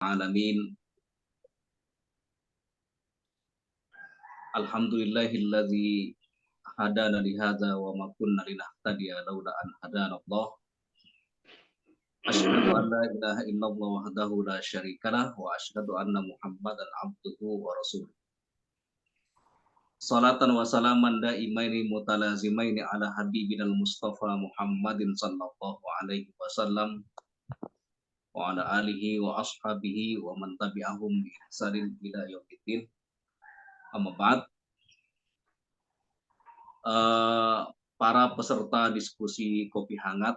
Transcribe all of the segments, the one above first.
alamin. Alhamdulillahilladzi hadana li hadza wa ma kunna linahtadiya laula an hadanallah. Asyhadu an la ilaha illallah wahdahu la syarikalah wa asyhadu anna Muhammadan abduhu wa rasuluh. Salatan wa salaman daimaini mutalazimaini ala habibinal Mustafa Muhammadin sallallahu alaihi wasallam wa ala alihi wa ashabihi wa man tabi'ahum bi ihsanin ila yaumiddin. Amma ba'd. Para peserta diskusi kopi hangat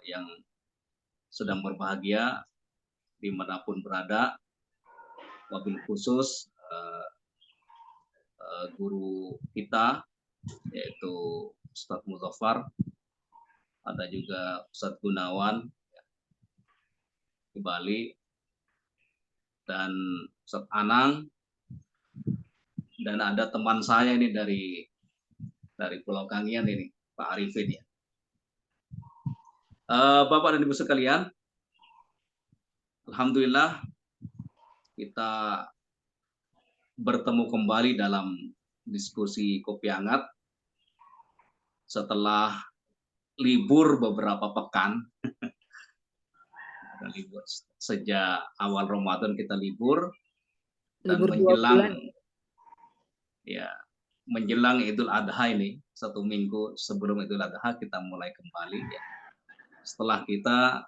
yang sedang berbahagia dimanapun berada, wabil khusus guru kita yaitu Ustadz Muzaffar, ada juga Ustadz Gunawan di Bali, dan Ustadz Anang, dan ada teman saya ini dari Pulau Kangian ini, Pak Arifin ya. Bapak dan Ibu sekalian, alhamdulillah kita bertemu kembali dalam diskusi kopi hangat setelah libur beberapa pekan. Libur sejak awal Ramadan kita libur, dan menjelang Idul Adha ini, 1 minggu sebelum Idul Adha kita mulai kembali ya. Setelah kita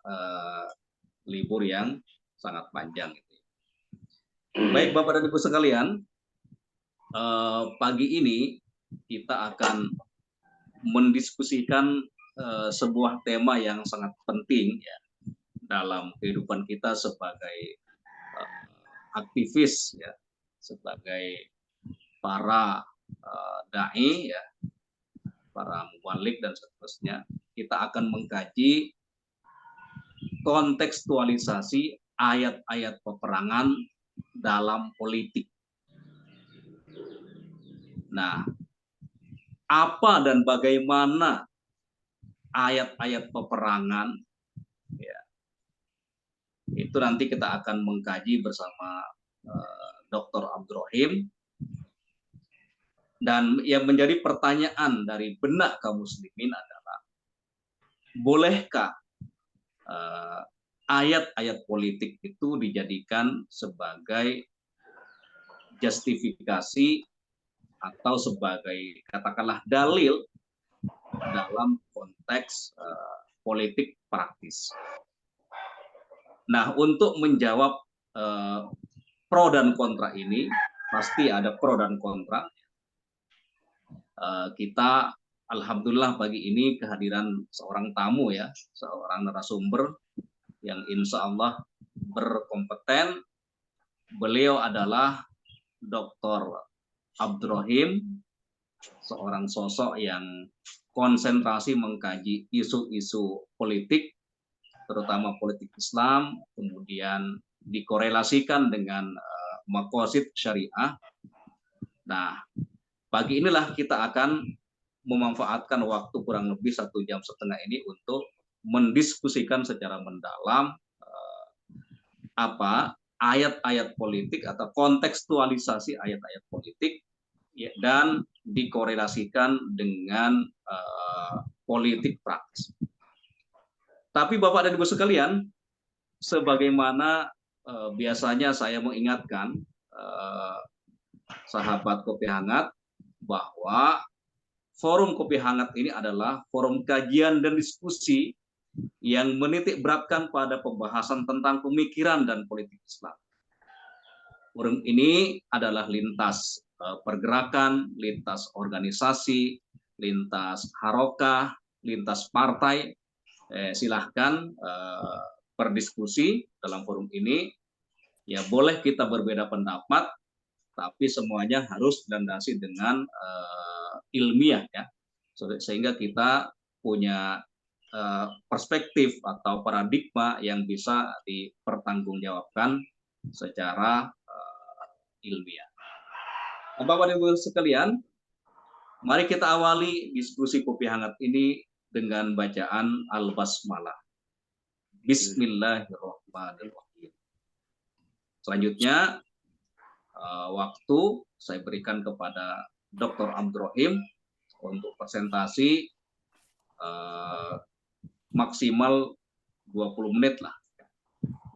libur yang sangat panjang. Baik Bapak dan Ibu sekalian, pagi ini kita akan mendiskusikan sebuah tema yang sangat penting ya dalam kehidupan kita sebagai aktivis ya, sebagai para dai ya, para mubalik dan seterusnya. Kita akan mengkaji kontekstualisasi ayat-ayat peperangan dalam politik. Nah, apa dan bagaimana ayat-ayat peperangan ya, itu nanti kita akan mengkaji bersama Dr. Abdurrahim. Dan yang menjadi pertanyaan dari benak kaum muslimin adalah, bolehkah ayat-ayat politik itu dijadikan sebagai justifikasi atau sebagai katakanlah dalil dalam konteks politik praktis? Nah, untuk menjawab pro dan kontra ini, pasti ada pro dan kontra. Kita alhamdulillah pagi ini kehadiran seorang tamu ya, seorang narasumber yang insya Allah berkompeten. Beliau adalah Dr. Abdurrahim, seorang sosok yang konsentrasi mengkaji isu-isu politik, terutama politik Islam, kemudian dikorelasikan dengan maqasid syariah. Nah, pagi inilah kita akan memanfaatkan waktu kurang lebih 1,5 jam ini untuk mendiskusikan secara mendalam apa ayat-ayat politik atau kontekstualisasi ayat-ayat politik ya, dan dikorelasikan dengan politik praktis. Tapi Bapak dan Ibu sekalian, sebagaimana biasanya saya mengingatkan sahabat kopi hangat bahwa forum kopi hangat ini adalah forum kajian dan diskusi yang menitik beratkan pada pembahasan tentang pemikiran dan politik Islam. Forum ini adalah lintas pergerakan, lintas organisasi, lintas harokah, lintas partai. Silahkan berdiskusi dalam forum ini. Ya, boleh kita berbeda pendapat, tapi semuanya harus dilandasi dengan ilmiah ya, sehingga kita punya perspektif atau paradigma yang bisa dipertanggungjawabkan secara ilmiah. Bapak dan Ibu sekalian, mari kita awali diskusi kopi hangat ini dengan bacaan Al-Basmalah. Bismillahirrahmanirrahim. Selanjutnya waktu saya berikan kepada Dr. Abdurrahim untuk presentasi maksimal 20 menit lah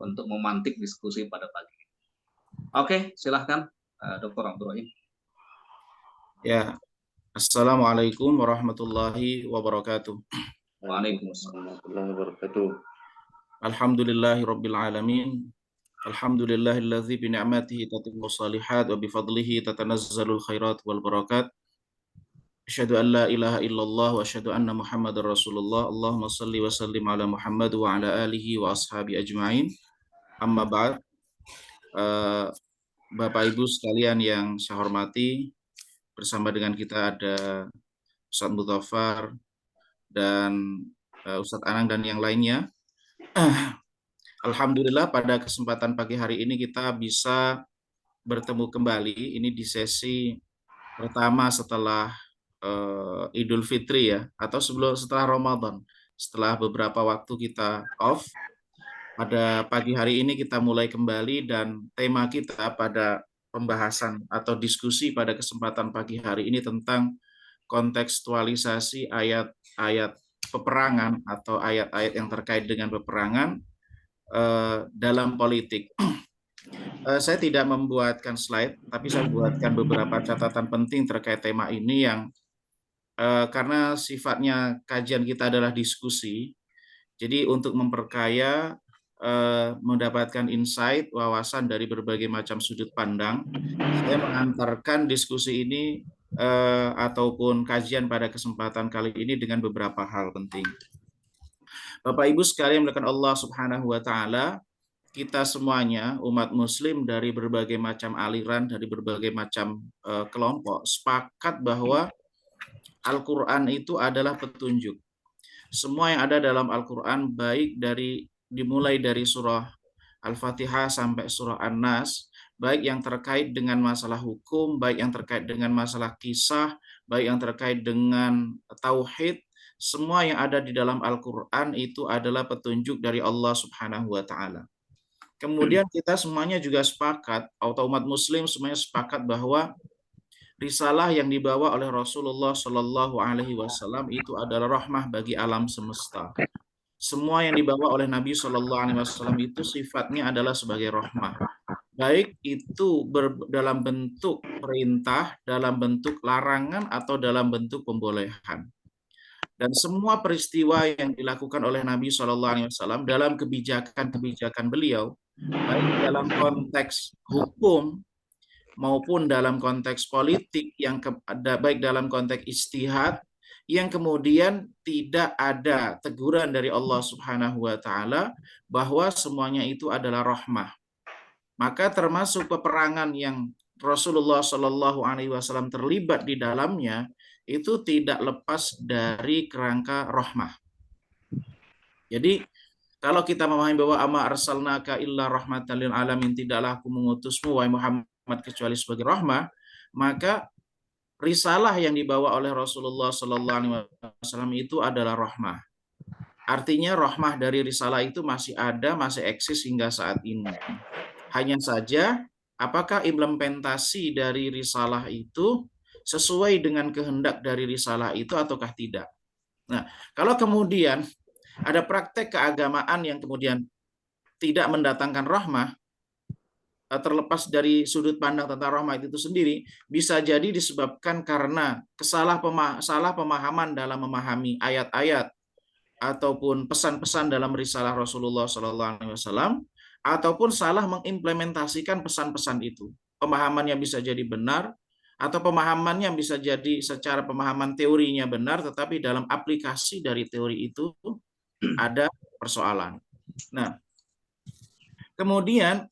untuk memantik diskusi pada pagi ini. Oke, silahkan Dr. Abdurrahim. Ya, Assalamualaikum warahmatullahi wabarakatuh. Waalaikumsalam warahmatullahi wabarakatuh. Alhamdulillahi rabbil alamin. Alhamdulillahilladzi bi ni'matihi tatimmu shalihat wa bi fadlihi tatanazzalul khairat wal barakat. Asyhadu an la ilaha illallah wa asyhadu anna Muhammadar Rasulullah. Allahumma shalli wa sallim ala Muhammad wa ala alihi wa ashabi ajmain. Amma ba'd. Bapak Ibu sekalian yang saya hormati, bersama dengan kita ada Ustadz Mudhafar dan Ustadz Anang dan yang lainnya. Alhamdulillah pada kesempatan pagi hari ini kita bisa bertemu kembali. Ini di sesi pertama setelah Idul Fitri ya, atau setelah Ramadan. Setelah beberapa waktu kita off, pada pagi hari ini kita mulai kembali dan tema kita pada pembahasan atau diskusi pada kesempatan pagi hari ini tentang kontekstualisasi ayat-ayat peperangan atau ayat-ayat yang terkait dengan peperangan dalam politik. Saya tidak membuatkan slide, tapi saya buatkan beberapa catatan penting terkait tema ini yang karena sifatnya kajian kita adalah diskusi, jadi untuk memperkaya, mendapatkan insight, wawasan dari berbagai macam sudut pandang, saya mengantarkan diskusi ini ataupun kajian pada kesempatan kali ini dengan beberapa hal penting. Bapak Ibu sekalian melakukan Allah Subhanahu wa taala, kita semuanya umat muslim dari berbagai macam aliran, dari berbagai macam kelompok sepakat bahwa Al-Qur'an itu adalah petunjuk. Semua yang ada dalam Al-Qur'an, baik dimulai dari surah Al-Fatihah sampai surah An-Nas, baik yang terkait dengan masalah hukum, baik yang terkait dengan masalah kisah, baik yang terkait dengan tauhid, semua yang ada di dalam Al-Qur'an itu adalah petunjuk dari Allah Subhanahu wa taala. Kemudian kita semuanya juga sepakat, atau umat muslim semuanya sepakat bahwa risalah yang dibawa oleh Rasulullah Shallallahu alaihi wasallam itu adalah rahmah bagi alam semesta. Semua yang dibawa oleh Nabi Shallallahu alaihi wasallam itu sifatnya adalah sebagai rahmah. Baik itu dalam bentuk perintah, dalam bentuk larangan, atau dalam bentuk pembolehan. Dan semua peristiwa yang dilakukan oleh Nabi Shallallahu alaihi wasallam dalam kebijakan-kebijakan beliau, baik dalam konteks hukum maupun dalam konteks politik, baik dalam konteks ijtihad, yang kemudian tidak ada teguran dari Allah Subhanahu wa taala bahwa semuanya itu adalah rahmah. Maka termasuk peperangan yang Rasulullah Shallallahu alaihi wasallam terlibat di dalamnya itu tidak lepas dari kerangka rahmah. Jadi kalau kita memahami bahwa ama arsalnaka illa rahmatan lil alamin, tidaklah aku mengutusmu wahai Muhammad kecuali sebagai rahmah, maka risalah yang dibawa oleh Rasulullah Sallallahu Alaihi Wasallam itu adalah rahmah. Artinya rahmah dari risalah itu masih ada, masih eksis hingga saat ini. Hanya saja apakah implementasi dari risalah itu sesuai dengan kehendak dari risalah itu ataukah tidak. Nah, kalau kemudian ada praktek keagamaan yang kemudian tidak mendatangkan rahmah, terlepas dari sudut pandang tentang rahmah itu sendiri, bisa jadi disebabkan karena salah pemahaman dalam memahami ayat-ayat ataupun pesan-pesan dalam risalah Rasulullah SAW, ataupun salah mengimplementasikan pesan-pesan itu. Pemahamannya bisa jadi benar, atau pemahamannya bisa jadi secara pemahaman teorinya benar, tetapi dalam aplikasi dari teori itu ada persoalan. Nah, kemudian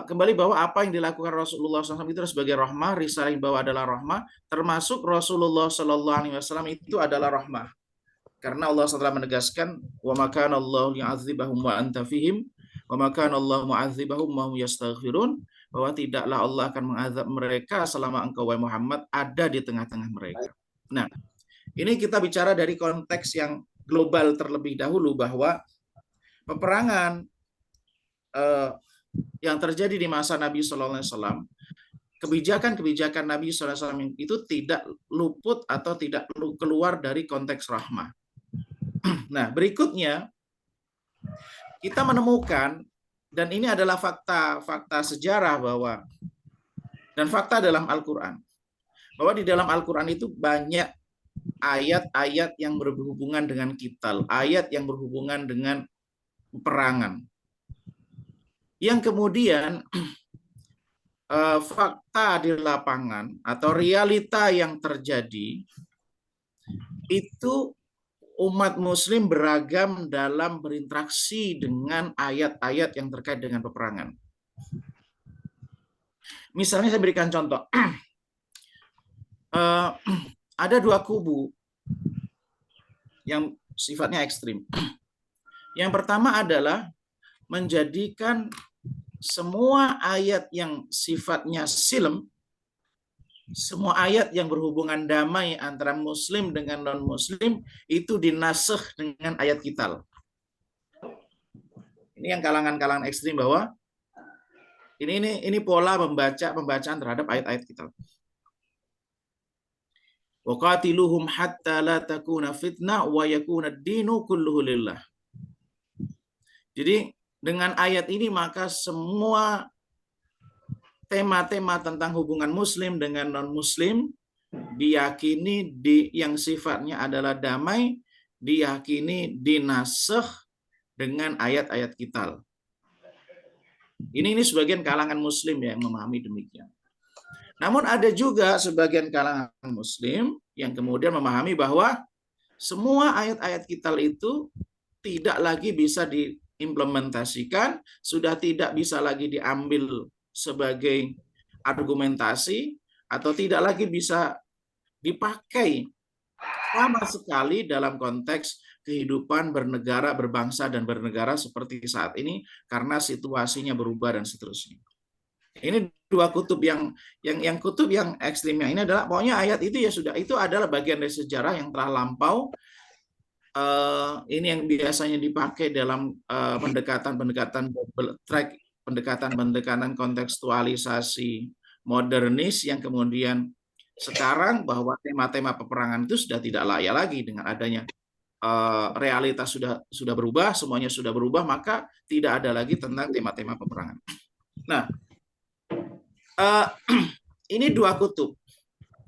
kembali bahwa apa yang dilakukan Rasulullah SAW itu sebagai rahmah, risalah yang dibawa adalah rahmah, termasuk Rasulullah SAW itu adalah rahmah. Karena Allah SWT menegaskan, wa makana Allah li'adzibahum wa anta fihim, wa makana Allah mu'adzibahum wa hum yastaghfirun, bahwa tidaklah Allah akan mengazab mereka selama engkau wahai Muhammad ada di tengah-tengah mereka. Nah, ini kita bicara dari konteks yang global terlebih dahulu, bahwa peperangan yang terjadi di masa Nabi Shallallahu Alaihi Wasallam, kebijakan-kebijakan Nabi Shallallahu Alaihi Wasallam itu tidak luput atau tidak keluar dari konteks rahmah. Nah, berikutnya kita menemukan, dan ini adalah fakta sejarah bahwa, dan fakta dalam Al-Quran, bahwa di dalam Al-Quran itu banyak ayat-ayat yang berhubungan dengan qital, ayat yang berhubungan dengan peperangan. Yang kemudian fakta di lapangan atau realita yang terjadi itu umat muslim beragam dalam berinteraksi dengan ayat-ayat yang terkait dengan peperangan. Misalnya saya berikan contoh. Ada dua kubu yang sifatnya ekstrim. Yang pertama adalah menjadikan semua ayat yang sifatnya silm, semua ayat yang berhubungan damai antara muslim dengan non-muslim itu dinasakh dengan ayat qital. Ini yang kalangan-kalangan ekstrim bahwa ini pola pembacaan terhadap ayat-ayat qital. Waqatiluhum hatta la takuna fitnah wa yakuna ad-dinu kulluhu lillah. Jadi dengan ayat ini maka semua tema-tema tentang hubungan muslim dengan non-muslim diyakini yang sifatnya adalah damai, diyakini dinasakh dengan ayat-ayat qital. Ini sebagian kalangan muslim yang memahami demikian. Namun ada juga sebagian kalangan muslim yang kemudian memahami bahwa semua ayat-ayat qital itu tidak lagi bisa diimplementasikan, sudah tidak bisa lagi diambil sebagai argumentasi, atau tidak lagi bisa dipakai sama sekali dalam konteks kehidupan bernegara, berbangsa, dan bernegara seperti saat ini, karena situasinya berubah dan seterusnya. Ini dua kutub yang kutub yang ekstrimnya ini adalah pokoknya ayat itu ya sudah, itu adalah bagian dari sejarah yang telah lampau. Ini yang biasanya dipakai dalam pendekatan double track, pendekatan kontekstualisasi modernis, yang kemudian sekarang bahwa tema-tema peperangan itu sudah tidak layak lagi dengan adanya realitas sudah berubah, semuanya sudah berubah, maka tidak ada lagi tentang tema-tema peperangan. Nah, ini dua kutub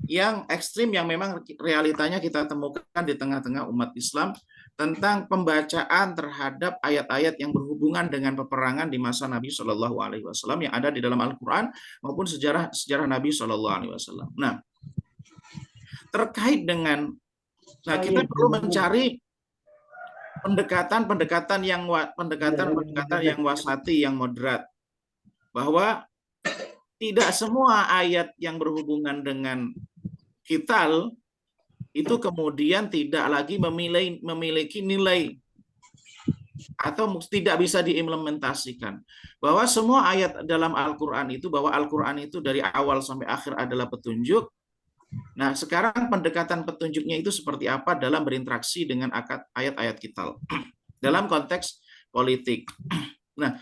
yang ekstrim yang memang realitanya kita temukan di tengah-tengah umat Islam tentang pembacaan terhadap ayat-ayat yang berhubungan dengan peperangan di masa Nabi Shallallahu Alaihi Wasallam yang ada di dalam Al-Quran maupun sejarah Nabi Shallallahu Alaihi Wasallam. Nah, terkait dengan, kita perlu mencari pendekatan yang wasati, yang moderat, bahwa tidak semua ayat yang berhubungan dengan qital itu kemudian tidak lagi memiliki nilai atau tidak bisa diimplementasikan. Bahwa semua ayat dalam Al-Quran itu, bahwa Al-Quran itu dari awal sampai akhir adalah petunjuk. Nah, sekarang pendekatan petunjuknya itu seperti apa dalam berinteraksi dengan ayat-ayat qital dalam konteks politik. Nah,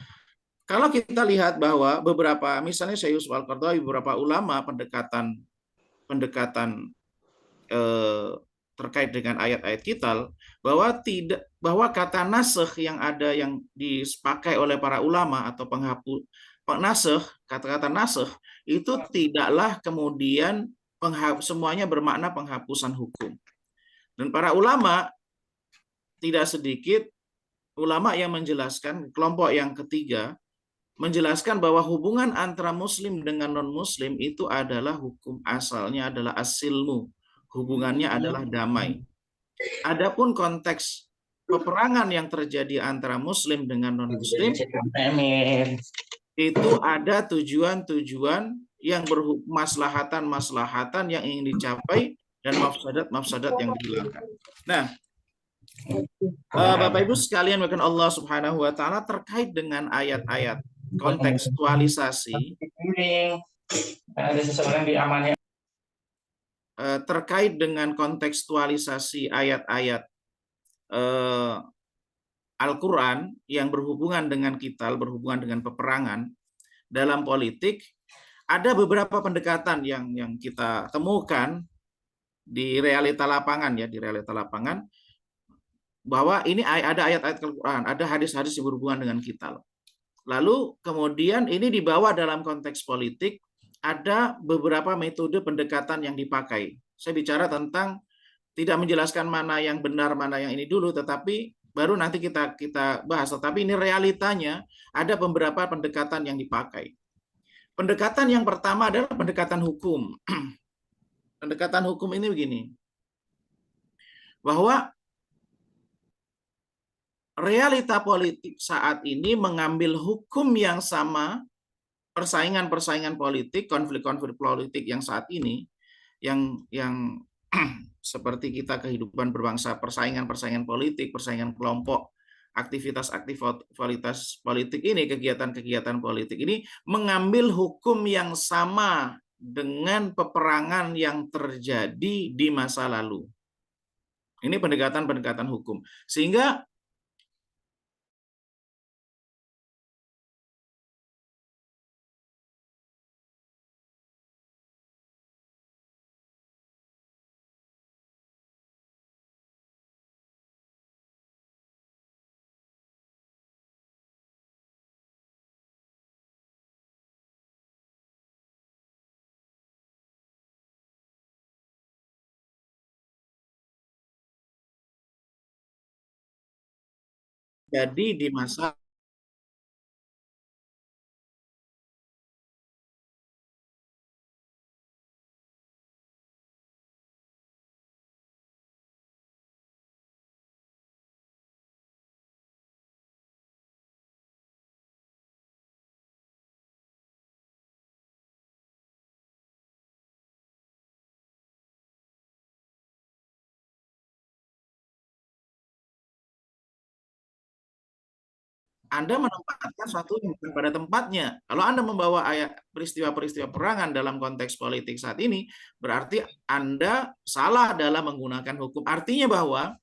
kalau kita lihat bahwa beberapa, misalnya Syekh Yusuf Al-Qaradawi, beberapa ulama pendekatan terkait dengan ayat-ayat qital, bahwa kata nasakh yang ada yang dipakai oleh para ulama atau nasakh, kata-kata nasakh itu tidaklah kemudian semuanya bermakna penghapusan hukum. Dan para ulama, tidak sedikit ulama yang menjelaskan, kelompok yang ketiga menjelaskan bahwa hubungan antara muslim dengan non-muslim itu adalah hukum asalnya adalah asilmu, hubungannya adalah damai. Adapun konteks peperangan yang terjadi antara muslim dengan non-muslim itu ada tujuan-tujuan yang maslahatan yang ingin dicapai dan mafsadat yang dihilangkan. Nah, Bapak Ibu sekalian, bahkan Allah Subhanahu wa taala terkait dengan ayat-ayat kontekstualisasi, ada seseorang di amannya, terkait dengan kontekstualisasi ayat-ayat Al-Quran yang berhubungan dengan qital, berhubungan dengan peperangan, dalam politik, ada beberapa pendekatan yang kita temukan di realita lapangan ya, di realita lapangan, bahwa ini ada ayat-ayat Al-Quran, ada hadis-hadis yang berhubungan dengan kita. Lalu kemudian ini dibawa dalam konteks politik, ada beberapa metode pendekatan yang dipakai. Saya bicara tentang tidak menjelaskan mana yang benar, mana yang ini dulu, tetapi baru nanti kita bahas. Tetapi ini realitanya ada beberapa pendekatan yang dipakai. Pendekatan yang pertama adalah pendekatan hukum. Pendekatan hukum ini begini, bahwa realita politik saat ini mengambil hukum yang sama, persaingan-persaingan politik, konflik-konflik politik yang saat ini, yang seperti kita kehidupan berbangsa, persaingan-persaingan politik, persaingan kelompok, aktivitas politik ini, kegiatan-kegiatan politik ini mengambil hukum yang sama dengan peperangan yang terjadi di masa lalu. Ini pendekatan-pendekatan hukum. Sehingga jadi di masa Anda menempatkan suatu yang bukan pada tempatnya. Kalau Anda membawa ayat peristiwa-peristiwa perangan dalam konteks politik saat ini, berarti Anda salah dalam menggunakan hukum. Artinya bahwa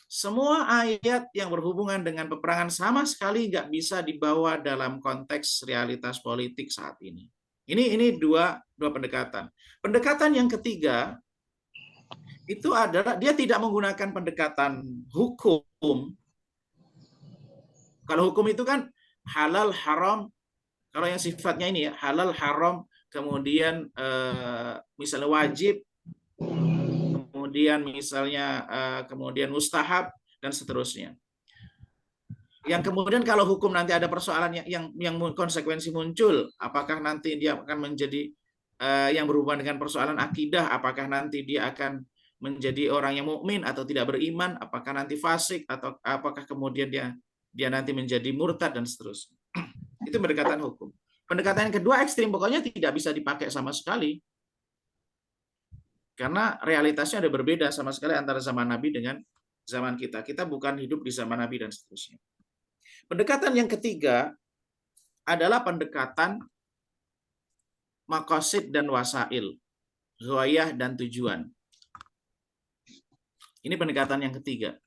semua ayat yang berhubungan dengan peperangan sama sekali nggak bisa dibawa dalam konteks realitas politik saat ini. Ini dua pendekatan. Pendekatan yang ketiga itu adalah dia tidak menggunakan pendekatan hukum. Kalau hukum itu kan halal haram, kalau yang sifatnya ini ya halal haram, kemudian misalnya wajib, kemudian misalnya kemudian mustahab dan seterusnya. Yang kemudian kalau hukum nanti ada persoalan yang konsekuensi muncul, apakah nanti dia akan menjadi yang berhubungan dengan persoalan akidah, apakah nanti dia akan menjadi orang yang mukmin atau tidak beriman, apakah nanti fasik atau apakah kemudian dia nanti menjadi murtad dan seterusnya. Itu pendekatan hukum. Pendekatan yang kedua ekstrim, pokoknya tidak bisa dipakai sama sekali. Karena realitasnya ada berbeda sama sekali antara zaman Nabi dengan zaman kita. Kita bukan hidup di zaman Nabi dan seterusnya. Pendekatan yang ketiga adalah pendekatan maqasid dan wasail, ghayah dan tujuan. Ini pendekatan yang ketiga.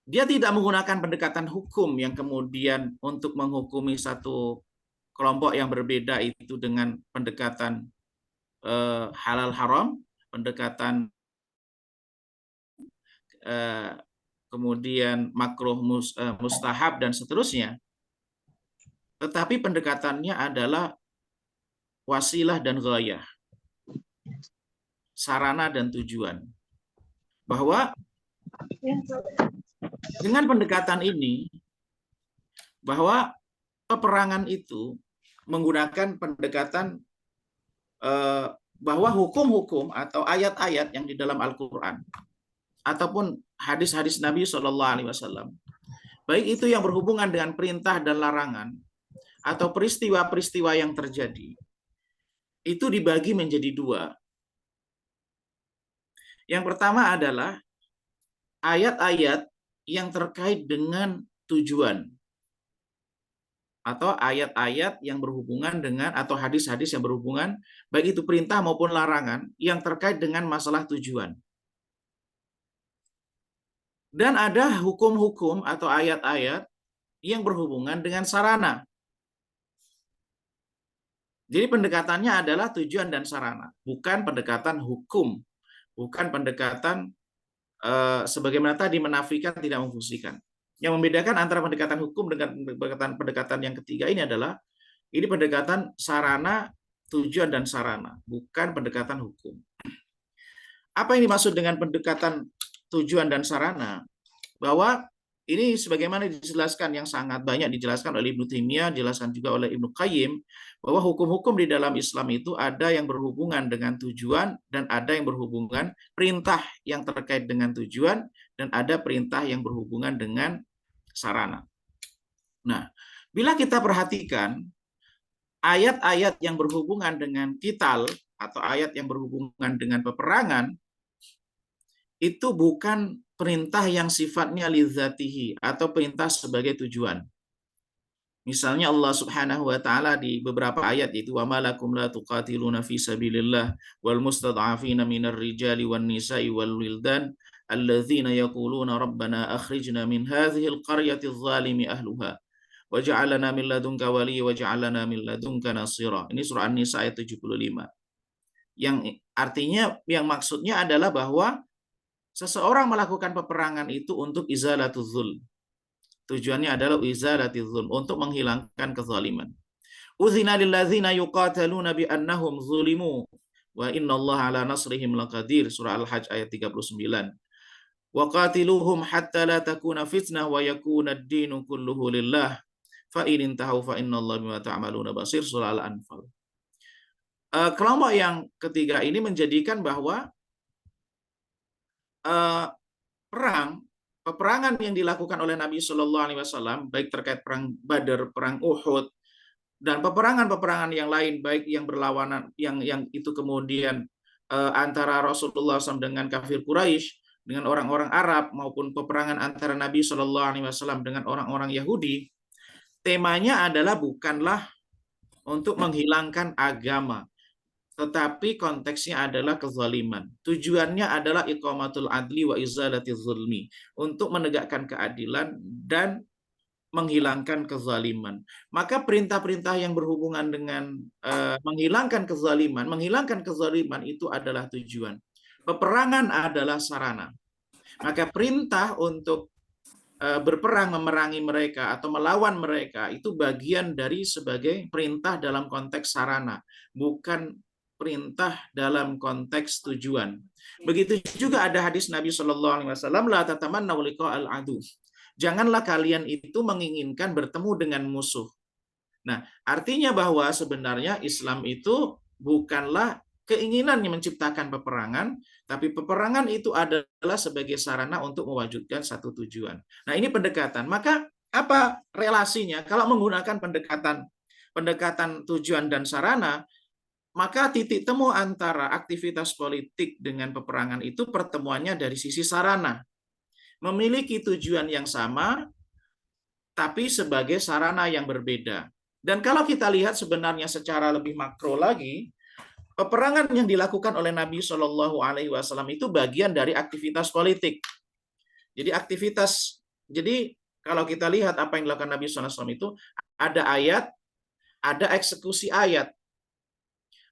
Dia tidak menggunakan pendekatan hukum yang kemudian untuk menghukumi satu kelompok yang berbeda itu dengan pendekatan halal haram, pendekatan kemudian makruh mustahab dan seterusnya. Tetapi pendekatannya adalah wasilah dan ghayah, sarana dan tujuan. Bahwa dengan pendekatan ini, bahwa peperangan itu menggunakan pendekatan bahwa hukum-hukum atau ayat-ayat yang di dalam Al-Quran ataupun hadis-hadis Nabi SAW, baik itu yang berhubungan dengan perintah dan larangan atau peristiwa-peristiwa yang terjadi, itu dibagi menjadi dua. Yang pertama adalah ayat-ayat yang terkait dengan tujuan atau ayat-ayat yang berhubungan dengan atau hadis-hadis yang berhubungan baik itu perintah maupun larangan yang terkait dengan masalah tujuan. Dan ada hukum-hukum atau ayat-ayat yang berhubungan dengan sarana. Jadi pendekatannya adalah tujuan dan sarana, bukan pendekatan hukum, bukan pendekatan sebagaimana tadi menafikan tidak memfungsikan. Yang membedakan antara pendekatan hukum dengan pendekatan yang ketiga ini adalah ini pendekatan sarana, tujuan dan sarana, bukan pendekatan hukum. Apa yang dimaksud dengan pendekatan tujuan dan sarana? Bahwa ini sebagaimana dijelaskan yang sangat banyak dijelaskan oleh Ibnu Taimiyah, dijelaskan juga oleh Ibnu Qayyim, bahwa hukum-hukum di dalam Islam itu ada yang berhubungan dengan tujuan dan ada yang berhubungan perintah yang terkait dengan tujuan dan ada perintah yang berhubungan dengan sarana. Nah, bila kita perhatikan ayat-ayat yang berhubungan dengan qital atau ayat yang berhubungan dengan peperangan itu bukan perintah yang sifatnya lidzatihi atau perintah sebagai tujuan. Misalnya Allah Subhanahu wa taala di beberapa ayat itu wa malakum la tuqatiluna fi sabilillah wal mustad'afina minar rijali wan nisa'i wal wildan alladzina yaquluna rabbana akhrijna min hadhihi alqaryati adh-dhalimi ahluha waj'alna min ladunka waliyya waj'alna min ladunka nasira. Ini surah An-Nisa ayat 75. Yang artinya yang maksudnya adalah bahwa seseorang melakukan peperangan itu untuk izalatul zulm. Tujuannya adalah izalatul zulm, untuk menghilangkan kezaliman. Udzina lil ladzina yuqataluna bi annahum zulimu wa innallaha ala nasrihim laqadir. Surah Al-Hajj ayat 39. Wa qatiluhum hatta la takuna fitnah wa yakuna ad-dinu kulluhu lillah. Fa in intahu fa innallaha bima ta'maluna basir. Surah Al-Anfal. Kelompok yang ketiga ini menjadikan bahwa peperangan yang dilakukan oleh Nabi Shallallahu Alaihi Wasallam, baik terkait perang Badar, perang Uhud, dan peperangan-peperangan yang lain, baik yang berlawanan, yang itu kemudian antara Rasulullah SAW dengan kafir Quraisy, dengan orang-orang Arab, maupun peperangan antara Nabi Shallallahu Alaihi Wasallam dengan orang-orang Yahudi, temanya adalah bukanlah untuk menghilangkan agama, tetapi konteksnya adalah kezaliman. Tujuannya adalah iqamatul adli wa izalatiz zulmi, untuk menegakkan keadilan dan menghilangkan kezaliman. Maka perintah-perintah yang berhubungan dengan menghilangkan kezaliman itu adalah tujuan. Peperangan adalah sarana. Maka perintah untuk berperang memerangi mereka atau melawan mereka itu bagian dari sebagai perintah dalam konteks sarana, bukan perintah dalam konteks tujuan. Begitu juga ada hadis Nabi Shallallahu Alaihi Wasallam, la tatamannaw liqa'al adu. Janganlah kalian itu menginginkan bertemu dengan musuh. Nah, artinya bahwa sebenarnya Islam itu bukanlah keinginan yang menciptakan peperangan, tapi peperangan itu adalah sebagai sarana untuk mewujudkan satu tujuan. Nah, ini pendekatan. Maka apa relasinya? Kalau menggunakan pendekatan tujuan dan sarana, maka titik temu antara aktivitas politik dengan peperangan itu pertemuannya dari sisi sarana. Memiliki tujuan yang sama, tapi sebagai sarana yang berbeda. Dan kalau kita lihat sebenarnya secara lebih makro lagi, peperangan yang dilakukan oleh Nabi Shallallahu Alaihi Wasallam itu bagian dari aktivitas politik. Jadi kalau kita lihat apa yang dilakukan Nabi Shallallahu Alaihi Wasallam itu ada ayat, ada eksekusi ayat.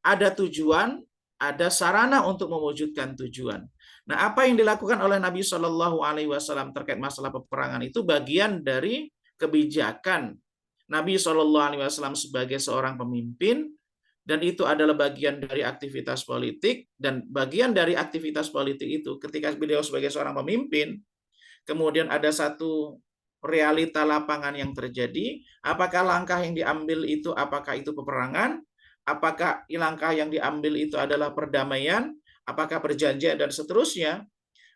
Ada tujuan, ada sarana untuk mewujudkan tujuan. Nah, apa yang dilakukan oleh Nabi Shallallahu Alaihi Wasallam terkait masalah peperangan itu bagian dari kebijakan Nabi Shallallahu Alaihi Wasallam sebagai seorang pemimpin, dan itu adalah bagian dari aktivitas politik. Dan bagian dari aktivitas politik itu, ketika beliau sebagai seorang pemimpin, kemudian ada satu realita lapangan yang terjadi, apakah langkah yang diambil itu, apakah itu peperangan, apakah langkah yang diambil itu adalah perdamaian, apakah perjanjian dan seterusnya,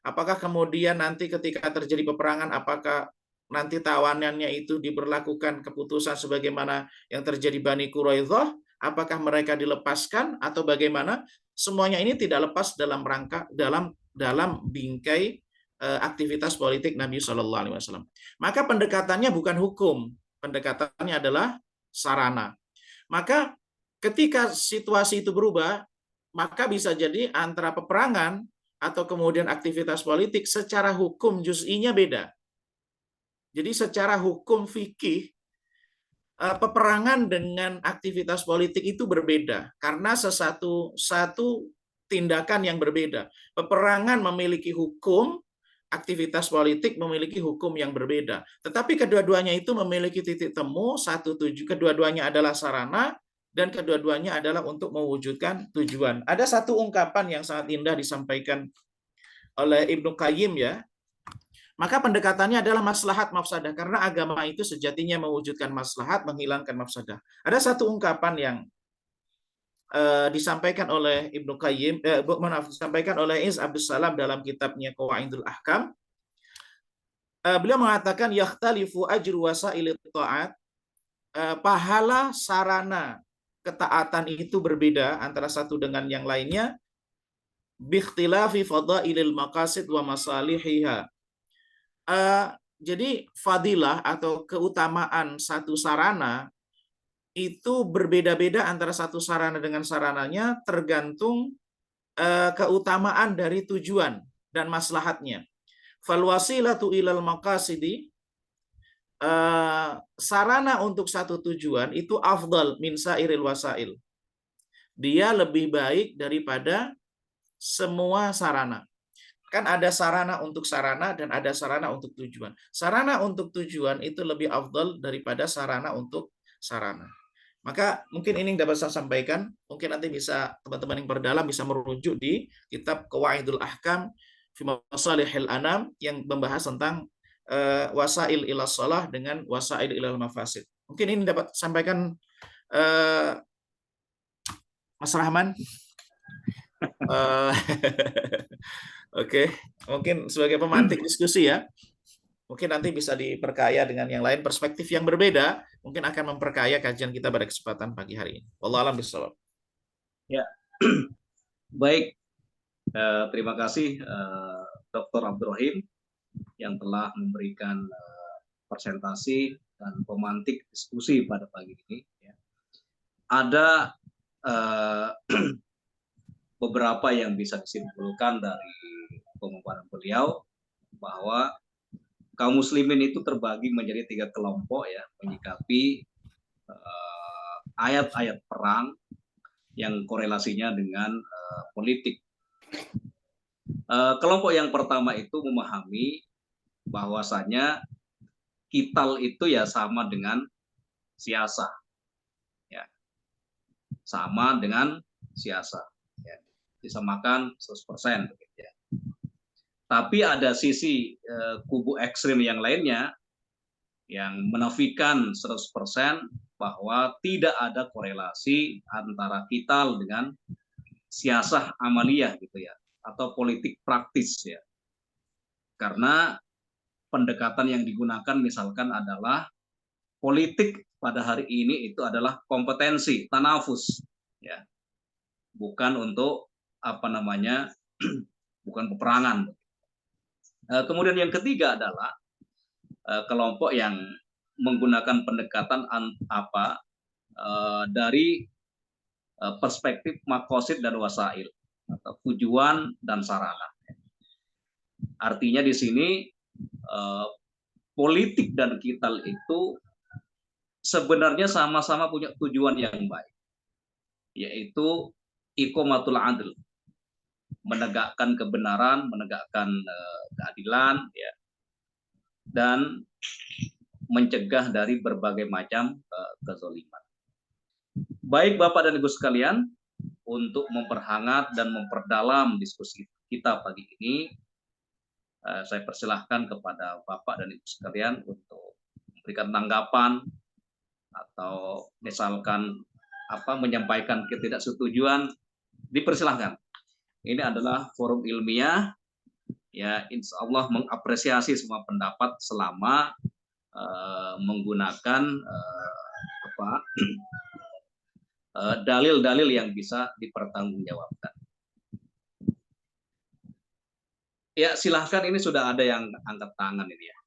apakah kemudian nanti ketika terjadi peperangan, apakah nanti tawanannya itu diberlakukan keputusan sebagaimana yang terjadi Bani Quraidzah, apakah mereka dilepaskan atau bagaimana? Semuanya ini tidak lepas dalam rangka dalam bingkai aktivitas politik Nabi Shallallahu Alaihi Wasallam. Maka pendekatannya bukan hukum, pendekatannya adalah sarana. Maka ketika situasi itu berubah, maka bisa jadi antara peperangan atau kemudian aktivitas politik secara hukum juz'inya beda. Jadi secara hukum fikih, peperangan dengan aktivitas politik itu berbeda karena satu tindakan yang berbeda. Peperangan memiliki hukum, aktivitas politik memiliki hukum yang berbeda. Tetapi kedua-duanya itu memiliki titik temu, kedua-duanya adalah sarana dan kedua-duanya adalah untuk mewujudkan tujuan. Ada satu ungkapan yang sangat indah disampaikan oleh Ibnu Qayyim ya. Maka pendekatannya adalah maslahat mafsadah karena agama itu sejatinya mewujudkan maslahat, menghilangkan mafsadah. Ada satu ungkapan yang disampaikan oleh Ibnu Qayyim, disampaikan oleh Iz Abdus Salam dalam kitabnya Qawaidul Ahkam. Beliau mengatakan yakhtalifu ajru wasailit ta'at, pahala sarana ketaatan itu berbeda antara satu dengan yang lainnya biikhtilafi fadailil maqasid wa masalihiha. Jadi fadilah atau keutamaan satu sarana itu berbeda-beda antara satu sarana dengan sarananya tergantung keutamaan dari tujuan dan maslahatnya. Fal wasilatu ilal maqasidi, sarana untuk satu tujuan itu afdal min sairil wasail. Dia lebih baik daripada semua sarana. Kan ada sarana untuk sarana dan ada sarana untuk tujuan. Sarana untuk tujuan itu lebih afdal daripada sarana untuk sarana. Maka mungkin ini yang dapat saya sampaikan. Mungkin nanti bisa teman-teman yang berdalam bisa merujuk di kitab Qawaidul Ahkam fi Masalihil Anam yang membahas tentang wasail ila shalah dengan wasail ila mafasid. Mungkin ini dapat sampaikan Mas Rahman. Oke, mungkin sebagai pemantik diskusi ya, mungkin nanti bisa diperkaya dengan yang lain perspektif yang berbeda, mungkin akan memperkaya kajian kita pada kesempatan pagi hari ini. Wallahu a'lam bishawab. Ya, baik. Terima kasih Dr. Abdul Rahim yang telah memberikan presentasi dan pemantik diskusi pada pagi ini. Ya. Ada beberapa yang bisa disimpulkan dari pemaparan beliau bahwa kaum muslimin itu terbagi menjadi 3 kelompok ya, menyikapi ayat-ayat perang yang korelasinya dengan politik. Kelompok yang pertama itu memahami bahwasanya qital itu ya sama dengan siasa, ya, sama dengan siasa, ya, disamakan 100%. Ya. Tapi ada sisi kubu ekstrim yang lainnya yang menafikan 100% bahwa tidak ada korelasi antara qital dengan siasah amaliyah gitu ya, atau politik praktis ya. Karena pendekatan yang digunakan misalkan adalah politik pada hari ini itu adalah kompetensi, tanafus ya. Bukan untuk bukan peperangan. Kemudian yang ketiga adalah kelompok yang menggunakan pendekatan dari perspektif makosid dan wasail atau tujuan dan sarana. Artinya di sini politik dan qital itu sebenarnya sama-sama punya tujuan yang baik, yaitu iqamatul adl, menegakkan kebenaran, menegakkan keadilan, ya, dan mencegah dari berbagai macam kezaliman. Baik Bapak dan Ibu sekalian, untuk memperhangat dan memperdalam diskusi kita pagi ini, saya persilahkan kepada Bapak dan Ibu sekalian untuk memberikan tanggapan atau misalkan menyampaikan ketidaksetujuan, dipersilahkan. Ini adalah forum ilmiah, ya, insya Allah mengapresiasi semua pendapat selama menggunakan dalil-dalil yang bisa dipertanggungjawabkan. Ya, silahkan, ini sudah ada yang angkat tangan ini ya.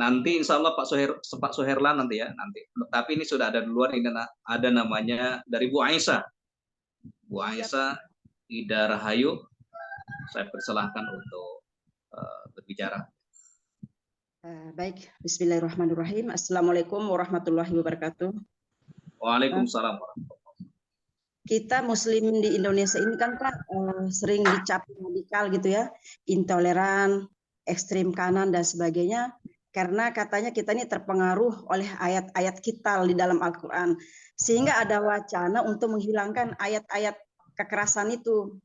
Nanti insya Allah Pak Suherlan nanti ya, nanti. Tapi ini sudah ada duluan, ini ada namanya dari Bu Aisyah. Bu Aisyah Ida Rahayu, saya persilahkan untuk berbicara. Baik, bismillahirrahmanirrahim. Assalamualaikum warahmatullahi wabarakatuh. Waalaikumsalam. Kita Muslim di Indonesia ini kan Pak sering dicap radikal gitu ya, intoleran, ekstrim kanan dan sebagainya, karena katanya kita ini terpengaruh oleh ayat-ayat kital di dalam Al-Quran, sehingga ada wacana untuk menghilangkan ayat-ayat kekerasan itu.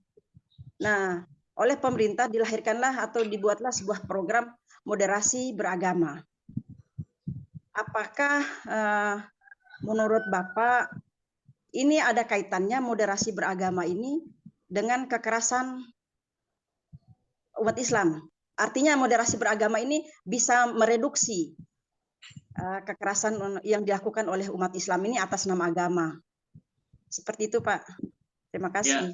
Nah, oleh pemerintah dilahirkanlah atau dibuatlah sebuah program moderasi beragama. Apakah menurut Bapak ini ada kaitannya moderasi beragama ini dengan kekerasan umat Islam? Artinya moderasi beragama ini bisa mereduksi kekerasan yang dilakukan oleh umat Islam ini atas nama agama. Seperti itu, Pak. Terima kasih.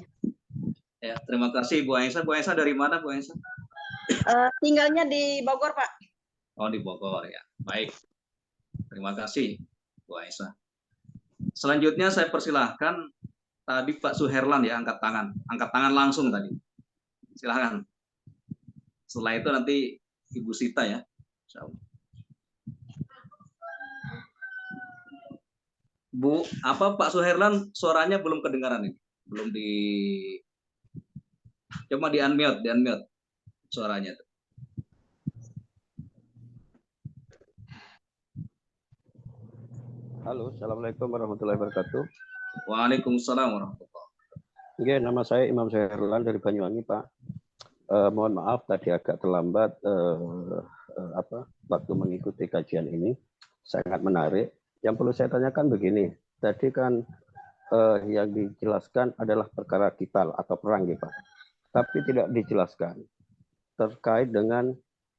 Ya, terima kasih Bu Aisyah. Bu Aisyah dari mana, Bu Aisyah? Tinggalnya di Bogor, Pak. Oh, di Bogor ya. Baik. Terima kasih, Bu Aisyah. Selanjutnya saya persilahkan tadi Pak Suherlan ya, angkat tangan langsung tadi. Silahkan. Setelah itu nanti Ibu Sita ya. Bu, apa Pak Suherlan suaranya belum kedengaran ini? Belum di coba di unmute suaranya. Halo, assalamualaikum warahmatullahi wabarakatuh. Waalaikumsalam warahmatullahi wabarakatuh. Oke, nama saya Imam Suherlan dari Banyuwangi, Pak. Mohon maaf tadi agak terlambat waktu mengikuti kajian ini. Sangat menarik. Yang perlu saya tanyakan begini, tadi kan yang dijelaskan adalah perkara kital atau perang, ya Pak. Tapi tidak dijelaskan terkait dengan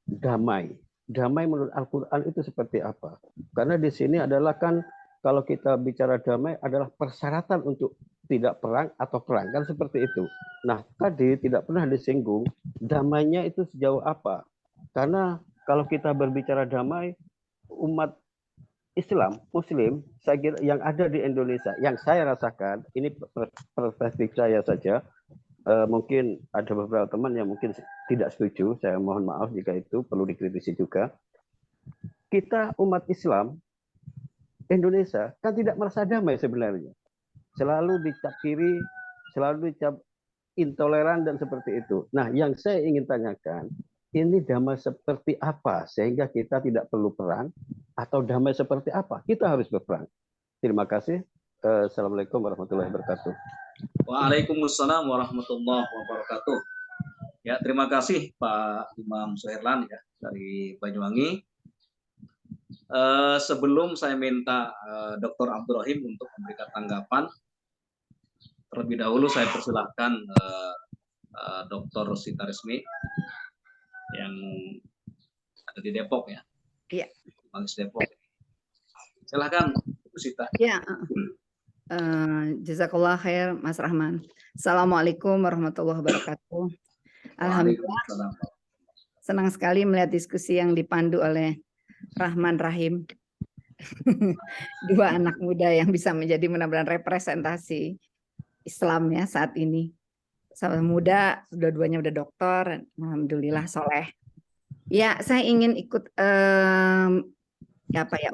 damai. Damai menurut Al-Quran itu seperti apa? Karena di sini adalah kan kalau kita bicara damai adalah persyaratan untuk tidak perang atau perang, kan seperti itu. Nah, tadi tidak pernah disinggung damainya itu sejauh apa. Karena kalau kita berbicara damai, umat Islam, Muslim, saya kira yang ada di Indonesia, yang saya rasakan, ini perspektif saya saja, mungkin ada beberapa teman yang mungkin tidak setuju, saya mohon maaf jika itu perlu dikritisi juga. Kita umat Islam Indonesia kan tidak merasa damai sebenarnya. Selalu dicap kiri, selalu dicap intoleran dan seperti itu. Nah, yang saya ingin tanyakan, ini damai seperti apa sehingga kita tidak perlu perang, atau damai seperti apa kita harus berperang? Terima kasih. Assalamualaikum warahmatullahi wabarakatuh. Waalaikumsalam warahmatullahi wabarakatuh. Ya, terima kasih Pak Imam Suherlan ya dari Banyuwangi. Sebelum saya minta Dr. Abdul Rahim untuk memberikan tanggapan, terlebih dahulu saya persilahkan Dr. Sita Resmi yang ada di Depok ya. Iya. Bangis Depok. Silahkan Bu Sita. Ya. Jazakallah khair Mas Rahman. Assalamualaikum warahmatullahi wabarakatuh. Alhamdulillah. Senang sekali melihat diskusi yang dipandu oleh Rahman Rahim. Dua anak muda yang bisa menjadi benar-benar representasi Islam ya saat ini. Sama muda, dua-duanya udah doktor, alhamdulillah soleh. Ya, saya ingin ikut